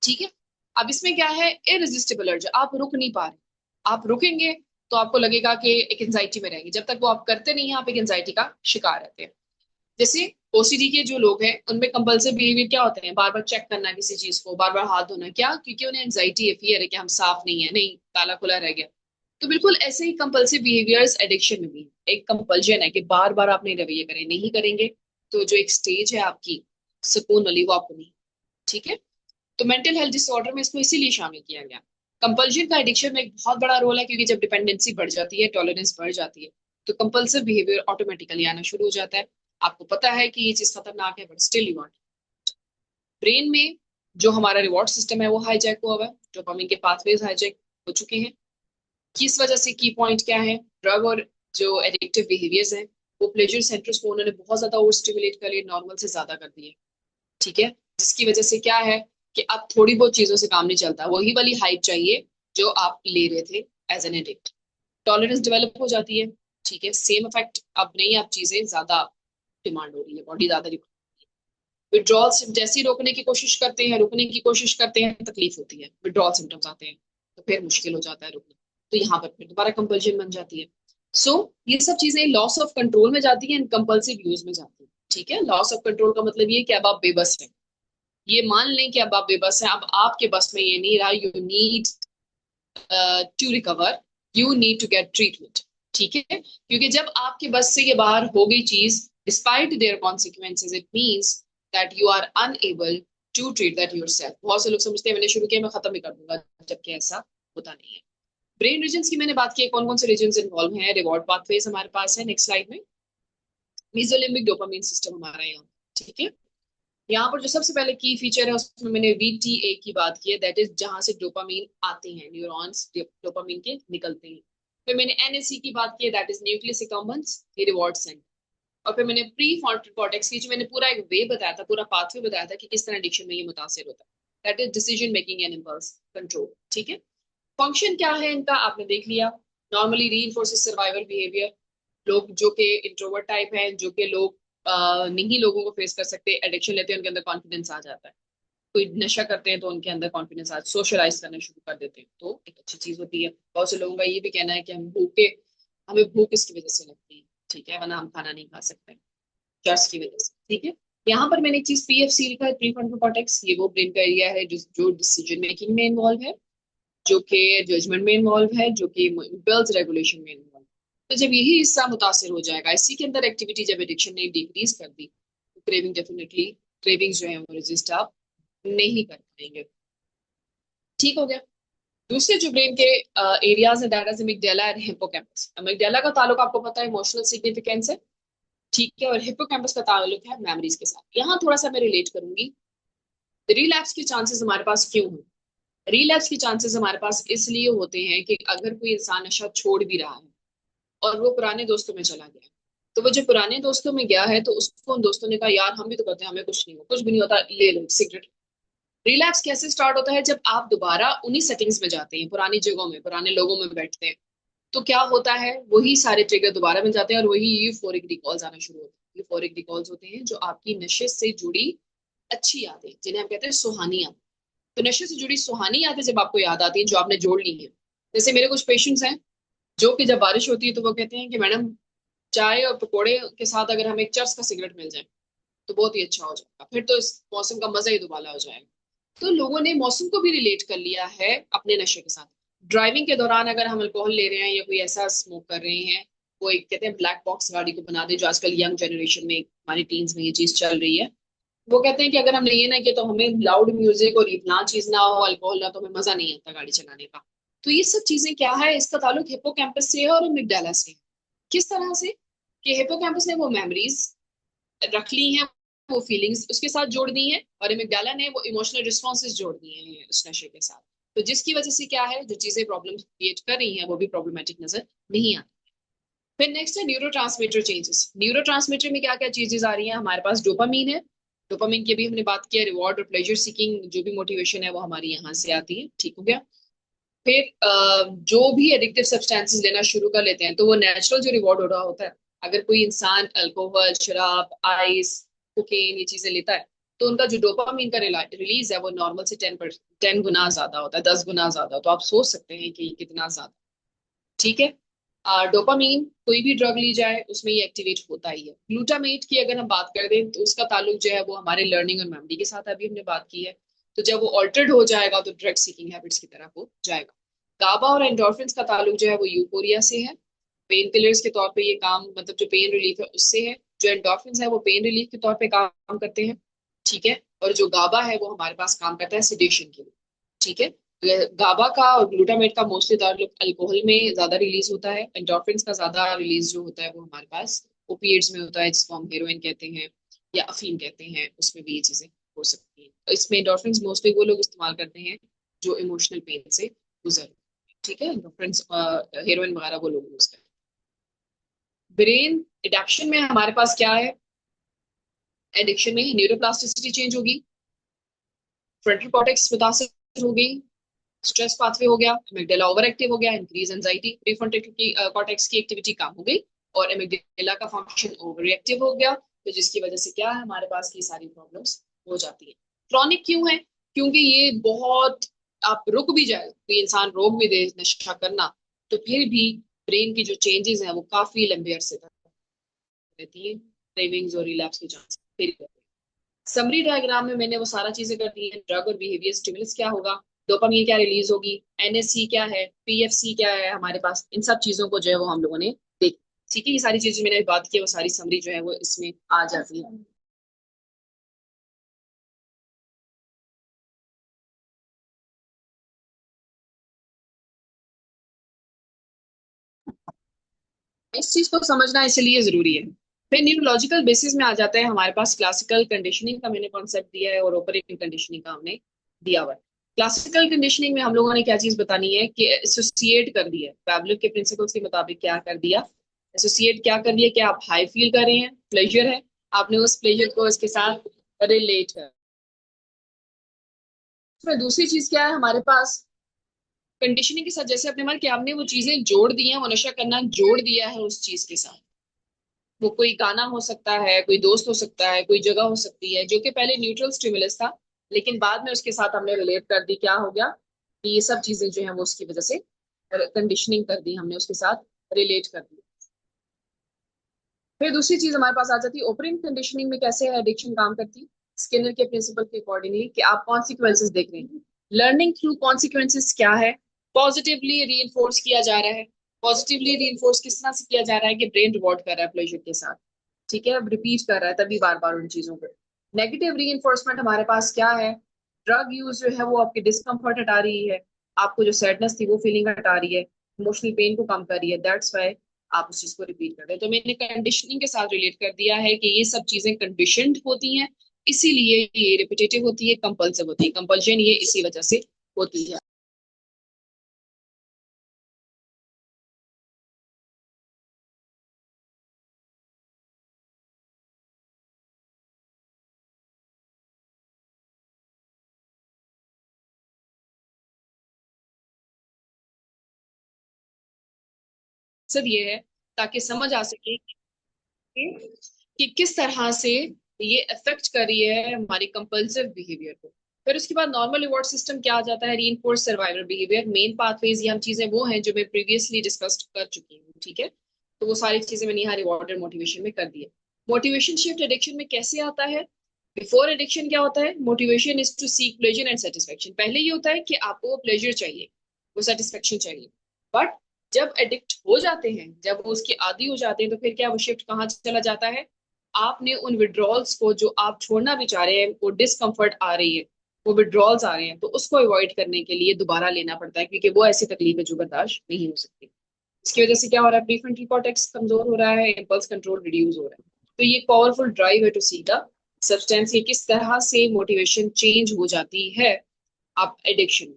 ठीक है। अब इसमें क्या है, इररेजिस्टिबल अर्ज, आप रुक नहीं पा रहे, आप रुकेंगे तो आपको लगेगा कि एक एंजाइटी में रहेंगे, जब तक वो आप करते नहीं हैं आप एक एंजाइटी का शिकार रहते हैं। जैसे ओसीडी के जो लोग हैं उनमें कंपल्सिव बिहेवियर क्या होते हैं, बार बार चेक करना किसी चीज को, बार बार हाथ धोना, क्या, क्योंकि उन्हें एंजाइटी है, फियर है कि हम साफ नहीं है, नहीं ताला खुला रह गया। तो बिल्कुल ऐसे ही कंपल्सिव बिहेवियर्स एडिक्शन में भी एक कंपल्जन है कि बार बार आप नहीं रवैये करें, नहीं करेंगे तो जो एक स्टेज है आपकी सुकून वाली वो आपको नहीं, ठीक है। तो मेंटल हेल्थ डिसऑर्डर में इसको इसीलिए शामिल किया गया। कंपल्जन का एडिक्शन में एक बहुत बड़ा रोल है, क्योंकि जब डिपेंडेंसी बढ़ जाती है, टॉलरेंस बढ़ जाती है, तो कंपल्सिव बिहेवियर ऑटोमेटिकली आना शुरू हो जाता है। आपको पता है कि ये चीज खतरनाक है, but still you want. Brain में जो हमारा रिवॉर्ड सिस्टम है वो हाईजैक हुआ हुआ है, डोपामिन के पाथवेज हाईजैक हो चुके हैं। किस वजह से? की पॉइंट क्या है? ड्रग और जो एडिक्टिव बिहेवियर्स हैं वो प्लेजर सेंटर्स को उन्होंने बहुत ज्यादा ओवर स्टिमुलेट कर लिया, नॉर्मल से ज्यादा कर दिए। ठीक है, जिसकी वजह से क्या है कि अब थोड़ी बहुत चीजों से काम नहीं चलता, वही वाली हाइप चाहिए जो आप ले रहे थे as an addict. Tolerance develop हो जाती है। ठीक है, सेम इफेक्ट अब नहीं, अब चीजें ज्यादा डिमांड हो रही है, बॉडी ज्यादा विड्रॉल जैसे ही रोकने की कोशिश करते हैं, रुकने की कोशिश करते हैं, तकलीफ होती है, विड्रॉल सिम्टम्स आते हैं, तो फिर मुश्किल हो जाता है रुकना। तो यहाँ पर फिर दोबारा कंपल्शन बन जाती है। सो ये सब चीजें लॉस ऑफ कंट्रोल में जाती हैं, कंपल्सिव यूज में जाती हैं। ठीक है, लॉस ऑफ कंट्रोल का मतलब ये कि अब आप बेबस हैं। ये मान लें कि अब आप बेबस हैं, अब आपके बस में ये नहीं रहा, you need to recover, you need to get treatment. ठीक है, क्योंकि जब आपके बस से ये बाहर हो गई चीज, despite their consequences, it means that you are unable to treat that yourself. बहुत से लोग समझते हैं मैंने शुरू किया मैं खत्म ही कर दूंगा, जबकि ऐसा होता नहीं है। ब्रेन रीजन्स की मैंने बात की, कौन कौन से रीजन्स इन्वॉल्व हैं? रिवॉर्ड पाथवेज हमारे पास है, नेक्स्ट स्लाइड में। मेसोलिम्बिक डोपामिन सिस्टम हमारा यहाँ। ठीक है, यहाँ पर जो सबसे पहले की फीचर है उसमें मैंने वीटीए की बात की है, दैट इज जहां से डोपामीन आते हैं, न्यूरॉन्स डोपामीन के निकलते हैं। फिर मैंने एनएससी की बात की है, दैट इज न्यूक्लियस एक्कम्बेंस, ये रिवॉर्ड सेंटर। और फिर मैंने प्री फ्रंटल कॉर्टेक्स की, जो मैंने पूरा एक वे बताया था, पूरा पाथवे बताया था कि किस तरह एडिक्शन में ये मुतासिर होता है, that is decision making and impulse control. ठीक है, फंक्शन क्या है इनका आपने देख लिया। Normally reinforces survival behaviour. लोग जो कि इंट्रोवर्ट टाइप हैं, जो कि लोग नहीं लोगों को फेस कर सकते, एडिक्शन लेते हैं, उनके अंदर कॉन्फिडेंस आ जाता है। कोई नशा करते हैं तो उनके अंदर कॉन्फिडेंस आज सोशलाइज करना शुरू कर देते हैं, तो एक अच्छी चीज होती है। बहुत से लोगों का ये भी कहना है कि हमें भूख इसकी वजह से लगती है। ठीक है, वरना हम खाना नहीं खा सकते, चर्च की वजह से। ठीक है, यहाँ पर मैंने एक चीज पीएफसी लिखा है, प्री फ्रंटल कॉर्टेक्स। ये वो ब्रेन का एरिया है जो डिसीजन मेकिंग में इन्वॉल्व है, जो कि जजमेंट में इन्वॉल्व है, जो कि इम्पल्स रेगुलेशन में इन्वॉल्व है। तो जब यही हिस्सा मुतासर हो जाएगा, इसी के अंदर एक्टिविटी जब एडिक्शन ने डिक्रीज कर दी, तो क्रेविंग डेफिनेटली, क्रेविंग्स जो है वो रजिस्ट आप नहीं कर पाएंगे। ठीक हो गया। दूसरे जो ब्रेन के एरियाज है, that is amygdala and hippocampus. Amygdala का ताल्लुक आपको पता है इमोशनल सिग्निफिकेंस है। ठीक है, और हिप्पोकैम्पस का ताल्लुक है मेमोरीज के साथ। यहाँ थोड़ा सा मैं रिलेट करूंगी। रिलैप्स के चांसेस हमारे पास क्यों हैं? रिलैप्स के चांसेस हमारे पास इसलिए होते हैं कि अगर कोई इंसान नशा छोड़ भी रहा है और वो पुराने दोस्तों में चला गया, तो वो जो पुराने दोस्तों में गया है तो उसको उन दोस्तों ने कहा यार हम भी तो करते हैं, हमें कुछ नहीं हो, कुछ भी नहीं होता, ले लो सिगरेट। रिलैप्स कैसे स्टार्ट होता है? जब आप दोबारा उन्हीं सेटिंग्स में जाते हैं, पुरानी जगहों में, पुराने लोगों में बैठते हैं, तो क्या होता है, वही सारे ट्रिगर दोबारा बन जाते हैं और वही यूफोरिक रिकॉल्स आना शुरू होते हैं। यूफोरिक रिकॉल्स होते हैं जो आपकी नशे से जुड़ी अच्छी यादें, जिन्हें हम कहते हैं सुहानी यादें। तो नशे से जुड़ी सुहानी यादें जब आपको याद आती हैं, जो आपने जोड़ ली है। जैसे मेरे कुछ पेशेंट्स हैं जो कि जब बारिश होती है तो वो कहते हैं कि मैडम चाय और पकोड़े के साथ अगर हमें एक चर्च का सिगरेट मिल जाए तो बहुत ही अच्छा हो जाएगा, फिर तो इस मौसम का मजा ही दुबाला हो जाएगा। तो लोगों ने मौसम को भी रिलेट कर लिया है अपने नशे के साथ। ड्राइविंग के दौरान अगर हम अल्कोहल ले रहे हैं या कोई ऐसा स्मोक कर रहे हैं, वो एक कहते हैं ब्लैक बॉक्स गाड़ी को बना दे, जो आजकल यंग जनरेशन में, हमारी टीन्स में ये चीज चल रही है। वो कहते हैं कि अगर हमने ये ना किया तो हमें लाउड म्यूजिक और इतना चीज ना हो, अल्कोहल ना, तो हमें मजा नहीं आता गाड़ी चलाने का। तो ये सब चीजें क्या है, इसका ताल्लुक हिप्पोकैम्पस से है और अमिगडाला से है। किस तरह से? कि हिप्पोकैम्पस ने वो मेमोरीज रख ली हैं, वो फीलिंग्स उसके साथ जोड़ दी हैं, और अमिगडाला ने वो इमोशनल रिस्पॉन्सेज जोड़ दिए हैं उस नशे के साथ। तो जिसकी वजह से क्या है, जो चीजें प्रॉब्लम क्रिएट कर रही हैं वो भी प्रॉब्लमेटिक नजर नहीं आती। फिर नेक्स्ट है न्यूरो चेंजेस। न्यूरो में क्या क्या चीजें आ रही हैं हमारे पास? डोपामीन है। डोपामीन की भी हमने बात की है, रिवॉर्ड और प्लेजर सीकिंग जो भी मोटिवेशन है वो हमारी यहाँ से आती है। ठीक हो गया। फिर जो भी एडिक्टिव सब्सटेंसेस लेना शुरू कर लेते हैं तो वो नेचुरल जो रिवॉर्ड हो रहा होता है, अगर कोई इंसान अल्कोहल, शराब, आइस, कोकेन ये चीजें लेता है, तो उनका जो डोपामीन का रिलीज है वो नॉर्मल से 10 गुना ज्यादा होता है, 10 गुना ज्यादा। तो आप सोच सकते हैं कि कितना ज्यादा। ठीक है, डोपामीन कोई भी ड्रग ली जाए उसमें ये एक्टिवेट होता ही है। ग्लूटामेट की अगर हम बात कर दें तो उसका ताल्लुक जो है वो हमारे लर्निंग और मेमोरी के साथ अभी हमने बात की है। तो जब वो ऑल्टर्ड हो जाएगा तो ड्रग सीकिंग हैबिट्स की तरफ हो जाएगा। गाबा और एंडोर्फिन्स का ताल्लुक जो है वो यूफोरिया से है। पेन किलर्स के तौर पे ये काम, मतलब जो पेन रिलीफ है उससे है। जो एंडोर्फिन्स है वो पेन रिलीफ के तौर पे काम करते हैं। ठीक है, और जो गाबा है वो हमारे पास काम करता है सिडेशन के लिए। ठीक है, गाबा का और ग्लूटामेट का मोस्टली अल्कोहल में ज्यादा रिलीज होता है। एंडोर्फिन्स का ज्यादा रिलीज जो होता है वो हमारे पास ओपिएट्स में होता है, जिसको हम हेरोइन कहते हैं या अफीम कहते हैं, उसमें भी ये चीजें हो सकती हैं। तो इसमें एंडोर्फिन्स मोस्टली वो लोग इस्तेमाल करते हैं जो इमोशनल पेन से गुजर, ठीक है। एंडोर्फिन्स हेरोइन वगैरह वो लोग यूज करते हैं। ब्रेन एडिक्शन में हमारे पास क्या है? एडिक्शन में न्यूरोप्लास्टिसिटी चेंज होगी, फ्रंटल कॉर्टेक्स मुतासर होगी, स्ट्रेस पाथवे हो गया, एमिगडाला ओवर एक्टिव हो गया, इंक्रीज एंजाइटी, प्रीफ्रंटल कॉर्टेक्स की एक्टिविटी कम हो गई और एमिगडाला का फंक्शन ओवर रिएक्टिव हो गया। तो जिसकी वजह से क्या है, हमारे पास की सारी प्रॉब्लम्स हो जाती है। क्रॉनिक क्यों है? क्योंकि ये बहुत, आप रुक भी जाए तो इंसान रोक भी दे नशा करना, तो फिर भी ब्रेन की जो चेंजेस हैं वो काफी लंबे अरसे तक रहती है। क्रेविंग्स और रिलैप्स के चांस फिर। समरी डायग्राम में मैंने वो सारा चीजें कर दी है। ड्रग और बिहेवियर स्टिमुलस क्या होगा, डोपामीन क्या रिलीज होगी, एनएससी क्या है, पीएफसी क्या है हमारे पास, इन सब चीजों को जो है वो हम लोगों ने देखी। ठीक है, ये सारी चीजें मैंने बात की, वो सारी समरी जो है वो इसमें आ जाती है। इस चीज को समझना इसलिए जरूरी है। फिर न्यूरोलॉजिकल बेसिस में आ जाता है हमारे पास। क्लासिकल कंडीशनिंग का मैंने कॉन्सेप्ट दिया है और ऑपरेटिंग कंडीशनिंग का हमने दिया हुआ है। क्लासिकल कंडीशनिंग में हम लोगों ने क्या चीज बतानी है कि एसोसिएट कर दिया है, पैवलोव के प्रिंसिपल्स के मुताबिक क्या कर दिया, एसोसिएट क्या कर दिया कि आप हाई फील कर रहे हैं, प्लेजर है, आपने उस प्लेजर को इसके साथ रिलेट कर। फिर दूसरी चीज क्या है हमारे पास, कंडीशनिंग के साथ जैसे अपने मन कि आपने वो चीजें जोड़ दी हैं, वो नशा करना जोड़ दिया है उस चीज के साथ। वो कोई गाना हो सकता है, कोई दोस्त हो सकता है, कोई जगह हो सकती है, जो कि पहले न्यूट्रल स्टिमुलस था लेकिन बाद में उसके साथ हमने रिलेट कर दी। क्या हो गया कि ये सब चीजें जो है वो उसकी वजह से कंडीशनिंग कर दी, हमने उसके साथ रिलेट कर दी। फिर दूसरी चीज हमारे पास आ जाती है ओपरेंट कंडीशनिंग में कैसे एडिक्शन काम करती है। स्किनर के प्रिंसिपल के अकॉर्डिंगली कि आप कॉन्सिक्वेंसेस देख रहे हैं, लर्निंग थ्रू कॉन्सिक्वेंसेस क्या है, पॉजिटिवली रीइंफोर्स किया जा रहा है। पॉजिटिवली रीइंफोर्स किस तरह से किया जा रहा है कि ब्रेन रिवॉर्ड कर रहा है प्लेजर के साथ, ठीक है, अब रिपीट कर रहा है तभी बार बार उन चीजों को। नेगेटिव रीइंफोर्समेंट हमारे पास क्या है, ड्रग यूज जो है वो आपकी डिस्कम्फर्ट हटा रही है, आपको जो सैडनेस थी वो फीलिंग हटा रही है, इमोशनल पेन को कम कर रही है, दैट्स वाई आप उस चीज को रिपीट कर रहे हैं। तो मैंने कंडीशनिंग के साथ रिलेट कर दिया है कि ये सब चीजें कंडीशनड होती हैं, इसीलिए ये रिपीटेटिव होती है, कंपल्सिव होती है। कंपल्शन ये इसी वजह से होती है। मकसद ये है ताकि समझ आ सके कि किस तरह से ये अफेक्ट कर रही है हमारी कंपल्सिव बिहेवियर को। फिर उसके बाद नॉर्मल रिवॉर्ड सिस्टम क्या आ जाता है, reinforce survival behaviour, main pathways, ये हम चीजें वो हैं जो मैं प्रीवियसली डिस्कस कर चुकी हूँ, ठीक है। तो वो सारी चीजें मैंने यहाँ रिवॉर्ड और मोटिवेशन में कर दी है। मोटिवेशन शिफ्ट एडिक्शन में कैसे आता है? बिफोर एडिक्शन क्या होता है, motivation is to seek pleasure and satisfaction. पहले ये होता है कि आपको वो प्लेजर चाहिए, वो सेटिस्फेक्शन चाहिए। बट जब एडिक्ट हो जाते हैं, जब वो उसके आदी हो जाते हैं, तो फिर क्या वो शिफ्ट कहाँ चला जाता है, आपने उन विड्रॉल्स को जो आप छोड़ना भी चाह रहे हैं, वो डिस्कम्फर्ट आ रही है, वो विड्रॉल्स आ रहे हैं, तो उसको अवॉइड करने के लिए दोबारा लेना पड़ता है, क्योंकि वो ऐसी तकलीफ है जो बर्दाश्त नहीं हो सकती। इसकी वजह से क्या हो रहा है, प्रीफ्रंटल कॉर्टेक्स कमजोर हो रहा है, इम्पल्स कंट्रोल रिड्यूस हो रहा है। तो ये पावरफुल ड्राइव है टू सी द सब्सटेंस, ये किस तरह से मोटिवेशन चेंज हो जाती है आप एडिक्शन।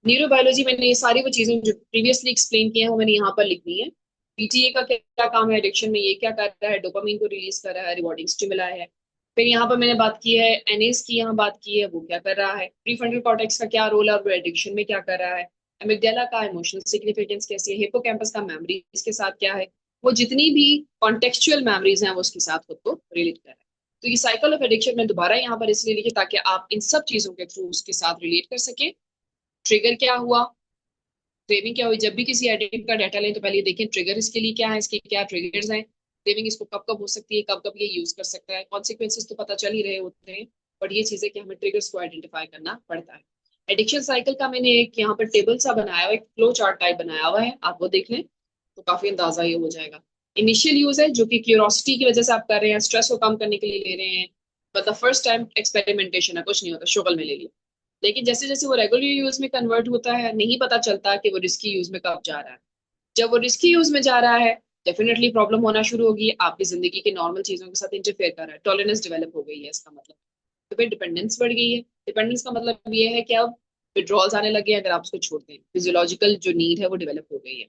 न्यूरोबायोलॉजी मैंने ये सारी वो चीजें जो प्रीवियसली एक्सप्लेन किए हैं वो मैंने यहाँ पर लिख दी है। पीटीए का क्या क्या काम है एडिक्शन में, ये क्या कर रहा है, डोपामिन को रिलीज कर रहा है, रिवॉर्डिंग स्टिमुला है। फिर यहाँ पर मैंने बात की है एनएस की, यहाँ बात की है वो क्या कर रहा है, प्रीफ्रंटल कॉर्टेक्स का क्या रोल है और वो एडिक्शन में क्या कर रहा है, अमिगडाला का इमोशनल सिग्निफिकेंस कैसी है, हिप्पोकैम्पस का मेमोरी इसके साथ क्या है, वो जितनी भी कॉन्टेक्चुअल मेमोरीज हैं वो उसके साथ खुद को रिलेट कर रहा है। तो ये साइकिल ऑफ एडिक्शन में दोबारा यहाँ पर इसलिए लिखी ताकि आप इन सब चीजों के थ्रू उसके साथ रिलेट कर सके। ट्रिगर क्या हुआ, क्रेविंग क्या हुई, जब भी किसी एडिक्ट का डाटा लें तो पहले देखें ट्रिगर इसके लिए क्या है, इसके क्या ट्रिगर्स हैं, क्रेविंग इसको कब कब हो सकती है, कब कब ये यूज कर सकता है, कॉन्सिक्वेंसेस तो पता चल ही रहे होते हैं, बट ये चीजें कि हमें ट्रिगर्स को आइडेंटिफाई करना पड़ता है। एडिक्शन साइकिल का मैंने एक यहाँ पर टेबल सा बनाया हुआ, एक फ्लो चार्ट टाइप बनाया हुआ है, आप वो देख लें तो काफी अंदाजा ये हो जाएगा। इनिशियल यूज है जो कि क्यूरोसिटी की वजह से आप कर रहे हैं, स्ट्रेस को कम करने के लिए ले रहे हैं, मतलब फर्स्ट टाइम एक्सपेरिमेंटेशन है, कुछ नहीं होता, शुगल में ले लिया। लेकिन जैसे जैसे वो रेगुलर यूज में कन्वर्ट होता है, नहीं पता चलता कि वो रिस्की यूज में कब जा रहा है। जब वो रिस्की यूज में जा रहा है, डेफिनेटली प्रॉब्लम होना शुरू होगी, आपकी जिंदगी की नॉर्मल चीजों के साथ इंटरफेयर कर रहा है, टॉलरेंस डेवलप हो गई है इसका मतलब। तो फिर डिपेंडेंस बढ़ गई है। डिपेंडेंस का मतलब ये है कि अब विड्रॉल्स आने लगे हैं अगर आप उसको छोड़ते हैं, फिजियोलॉजिकल जो नीड है वो डेवलप हो गई है।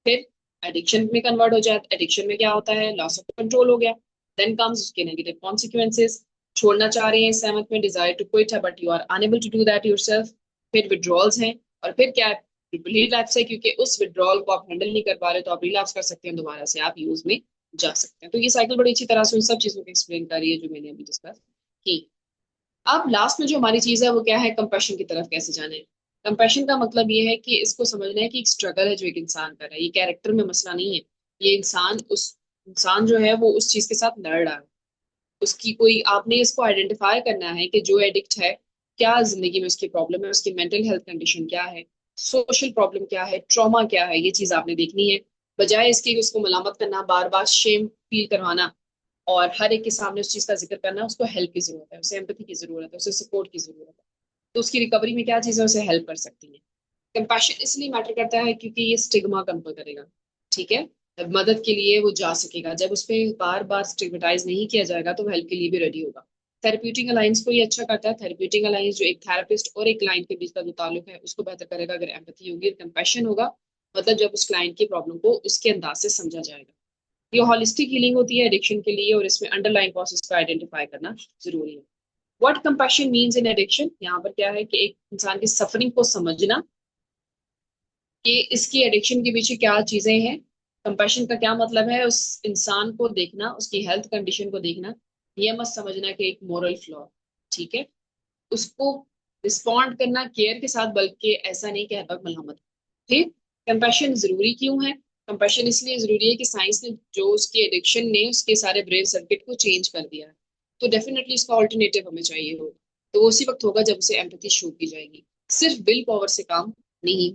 फिर एडिक्शन में कन्वर्ट हो जाए, एडिक्शन में क्या होता है, लॉस ऑफ कंट्रोल हो गया। देन कम्स उसके नेगेटिव कॉन्सिक्वेंसेस। छोड़ना चाह रहे हैं 7th में, डिजायर टू क्विट है but you are unable to do that yourself. फिर विड्रॉल्स हैं, और फिर क्या, रिलैप्स है, क्योंकि उस विड्रॉल को आप हैंडल नहीं कर पा रहे तो आप रिलैप्स कर सकते हैं, दोबारा से आप यूज में जा सकते हैं। तो ये साइकिल बड़ी अच्छी तरह से उन सब चीजों को एक्सप्लेन कर रही है जो मैंने अभी डिस्कस की। अब लास्ट में जो हमारी चीज है वो क्या है, कंपैशन की तरफ कैसे जाना है। कंपैशन का मतलब ये है कि इसको समझना है कि एक स्ट्रगल है जो एक इंसान कर रहा है, ये कैरेक्टर में मसला नहीं है। ये इंसान जो है वो उस चीज के साथ लड़ रहा है। उसकी कोई, आपने इसको आइडेंटिफाई करना है कि जो एडिक्ट है, क्या जिंदगी में उसकी प्रॉब्लम है, उसकी मेंटल हेल्थ कंडीशन क्या है, सोशल प्रॉब्लम क्या है, ट्रॉमा क्या है, ये चीज आपने देखनी है। बजाय इसकी कि उसको मलामत करना, बार बार शेम फील करवाना और हर एक के सामने उस चीज का जिक्र करना, उसको हेल्प की जरूरत है, उसे एम्पैथी की जरूरत है, उसे सपोर्ट की जरूरत है। तो उसकी रिकवरी में क्या चीजें उसे हेल्प कर सकती हैं। कंपैशन इसलिए मैटर करता है क्योंकि ये स्टिग्मा कम करेगा। ठीक है, मदद के लिए वो जा सकेगा। जब उस पर बार बार स्टिग्मेटाइज नहीं किया जाएगा तो वो हेल्प के लिए भी रेडी होगा। थेरेप्यूटिक अलायंस को ये अच्छा करता है। थेरेप्यूटिक अलायंस जो एक थेरेपिस्ट और एक क्लाइंट के बीच का जो ताल्लुक है उसको बेहतर करेगा अगर एम्पैथी होगी और कंपैशन होगा। मतलब जब उस क्लाइंट की प्रॉब्लम को उसके अंदाज से समझा जाएगा। ये हॉलिस्टिक हीलिंग होती है एडिक्शन के लिए, और इसमें अंडरलाइन कॉजेस को आइडेंटिफाई करना जरूरी है। What compassion means in addiction, यहाँ पर क्या है कि एक इंसान की सफरिंग को समझना कि इसकी एडिक्शन के पीछे क्या चीजें हैं। कंपैशन का क्या मतलब है, उस इंसान को देखना, उसकी हेल्थ कंडीशन को देखना, ये मत समझना कि एक मोरल फ्लॉ। ठीक है, उसको रिस्पॉन्ड करना केयर के साथ, बल्कि ऐसा नहीं कि हर वक्त मलहमत। ठीक, कंपैशन जरूरी क्यों है। कंपैशन इसलिए जरूरी है कि साइंस ने जो उसके एडिक्शन ने उसके सारे ब्रेन सर्किट को चेंज कर दिया है, तो डेफिनेटली इसका ऑल्टरनेटिव हमें चाहिए होगा। तो वो उसी वक्त होगा जब उसे एम्पैथी शो की जाएगी। सिर्फ विल पावर से काम नहीं।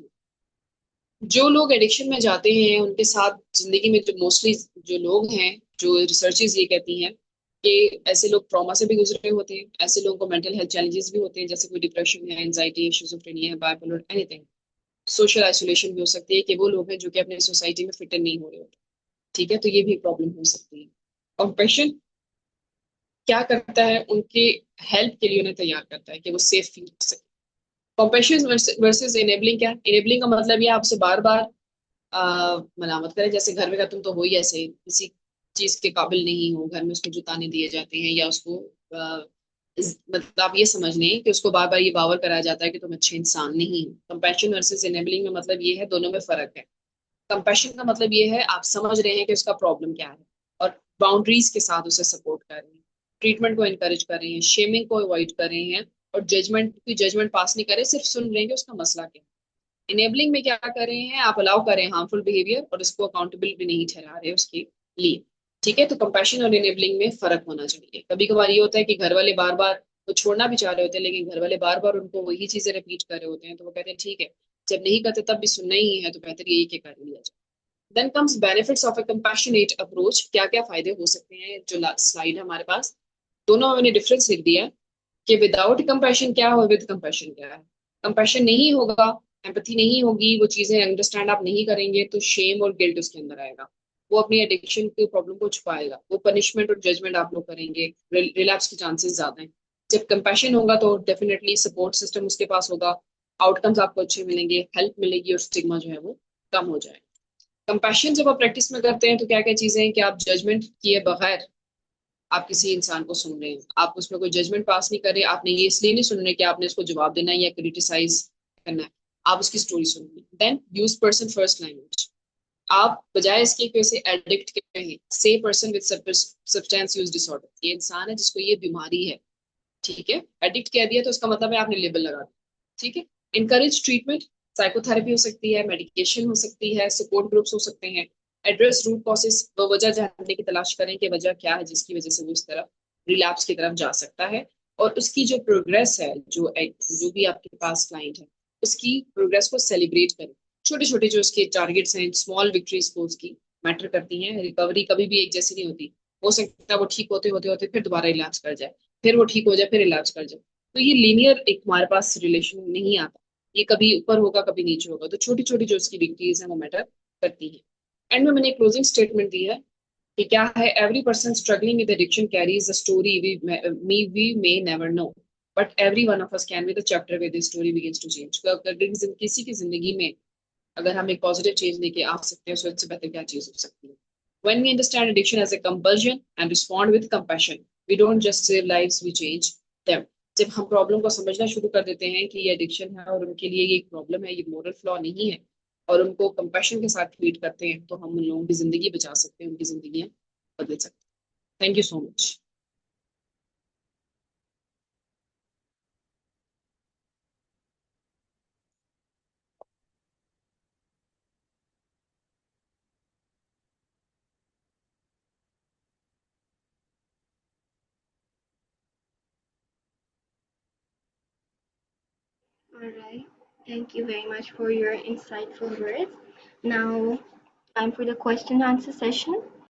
जो लोग एडिक्शन में जाते हैं उनके साथ जिंदगी में जो मोस्टली जो लोग हैं, जो रिसर्चेस ये कहती हैं कि ऐसे लोग ट्रॉमा से भी गुजरे होते हैं, ऐसे लोगों को मेंटल हेल्थ चैलेंजेस भी होते हैं, जैसे कोई डिप्रेशन है, एंजाइटी है, शिजोफ्रेनिया है, बाइपोलर एनीथिंग। सोशल आइसोलेशन भी हो सकती है कि वो लोग हैं जो कि अपने सोसाइटी में फिट इन नहीं हो रहे होते। ठीक है, तो ये भी एक प्रॉब्लम हो सकती है। कंपेशन क्या करता है, उनके हेल्प के लिए उन्हें तैयार करता है कि वो सेफ फील कर सके। कंपेशन वर्सेस इनेबलिंग, क्या इनेबलिंग का मतलब ये आपसे बार बार मलामत करे, जैसे घर में का तुम तो हो ही ऐसे, किसी चीज के काबिल नहीं हो, घर में उसको जुताने दिए जाते हैं, या उसको मतलब आप ये समझ लें कि उसको बार बार ये बावर कराया जाता है कि तुम अच्छे इंसान नहीं हो। कंपैशन वर्सेस इनेबलिंग में मतलब ये है, दोनों में फर्क है। कंपैशन का मतलब ये है आप समझ रहे हैं कि उसका प्रॉब्लम क्या है, और बाउंड्रीज के साथ उसे सपोर्ट कर रहे हैं, ट्रीटमेंट को इनकरेज कर रहे हैं, शेमिंग को अवॉइड कर रहे हैं, और जजमेंट पास नहीं कर रहे, सिर्फ सुन रहे हैं कि उसका मसला क्या है। इनेबलिंग में क्या कर रहे हैं, आप अलाउ कर रहे हैं हार्मफुल बिहेवियर और उसको अकाउंटेबल भी नहीं ठहरा रहे उसके लिए। ठीक है, तो कंपैशन और इनेबलिंग में फर्क होना चाहिए। कभी कभार ये होता है कि घर वाले बार बार वो छोड़ना भी चाह रहे होते हैं, लेकिन घर वाले बार बार उनको वही चीजें रिपीट कर रहे होते हैं, तो वो कहते हैं ठीक है, जब नहीं करते तब भी सुनना ही है तो बेहतर यही कि कर लिया जाए। Then comes benefits of a compassionate approach, क्या क्या फायदे हो सकते हैं, जो स्लाइड है हमारे पास, दोनों में मैंने डिफरेंस लिख दिया है कि विदाउट कंपैशन क्या है और विद कंपैशन क्या है। कंपैशन नहीं होगा, एम्पैथी नहीं होगी, वो चीजें अंडरस्टैंड आप नहीं करेंगे, तो शेम और गिल्ट उसके अंदर आएगा। वो अपनी एडिक्शन की प्रॉब्लम को छुपाएगा, वो पनिशमेंट और जजमेंट आप लोग करेंगे, रिलैप्स के चांसेस ज्यादा हैं। जब कंपैशन होगा तो डेफिनेटली सपोर्ट सिस्टम उसके पास होगा, आउटकम्स आपको अच्छे मिलेंगे, हेल्प मिलेगी, और स्टिग्मा जो है वो कम हो जाएगा। कंपैशन जब आप प्रैक्टिस में करते हैं तो क्या क्या चीजें हैं कि आप जजमेंट किए बगैर आप किसी इंसान को सुन रहे हैं, आप उसमें कोई जजमेंट पास नहीं कर रहे, आपने ये इसलिए नहीं सुन रहे कि आपने उसको जवाब देना है या क्रिटिसाइज करना है, आप उसकी स्टोरी सुन रहे हैं। Then use person first language, आप बजाय इसके कि उसे एडिक्ट कहें, say person with substance use disorder, ये इंसान है जिसको ये बीमारी है। ठीक है, एडिक्ट कह दिया तो उसका मतलब है आपने लेबल लगा दिया। ठीक है, इनकरेज ट्रीटमेंट, साइकोथेरेपी हो सकती है, मेडिकेशन हो सकती है, सपोर्ट ग्रुप्स हो सकते हैं। एड्रेस रूट कॉसेस, वो वजह जानने की तलाश करें कि वजह क्या है जिसकी वजह से वो इस तरफ रिलैप्स की तरफ जा सकता है। और उसकी जो प्रोग्रेस है, जो भी आपके पास क्लाइंट है, उसकी प्रोग्रेस को सेलिब्रेट करें। छोटे छोटे जो उसके टारगेट्स हैं, स्मॉल विक्ट्रीज को उसकी मैटर करती हैं। रिकवरी कभी भी एक जैसी नहीं होती, हो सकता है वो ठीक होते होते होते फिर दोबारा इलाज कर जाए, फिर वो ठीक हो जाए, फिर इलाज कर जाए। तो ये लीनियर एक हमारे पास रिलेशन नहीं आता, ये कभी ऊपर होगा कभी नीचे होगा, तो छोटी छोटी जो उसकी डिग्रीज है वो मैटर करती है। एंड में मैंने एक क्लोजिंग स्टेटमेंट दी है कि क्या है, every person struggling with addiction carries a story we may never know, but every one of us can be the chapter where the story begins to change. तो अगर किसी की जिंदगी में अगर हम एक पॉजिटिव चेंज लेके आ सकते हैं, तो इससे बेहतर क्या चीज हो सकती है। When we understand addiction as a compulsion and respond with compassion, we don't just save lives, we change them. जब हम प्रॉब्लम को समझना शुरू कर देते हैं कि ये एडिक्शन है और उनके लिए ये एक प्रॉब्लम है, ये मोरल फ्लॉ नहीं है, और उनको कंपैशन के साथ ट्रीट करते हैं, तो हम उन लोगों की जिंदगी बचा सकते हैं, उनकी जिंदगी बदल सकते हैं। Thank you so much. All right. Thank you very much for your insightful words. Now, time for the question and answer session.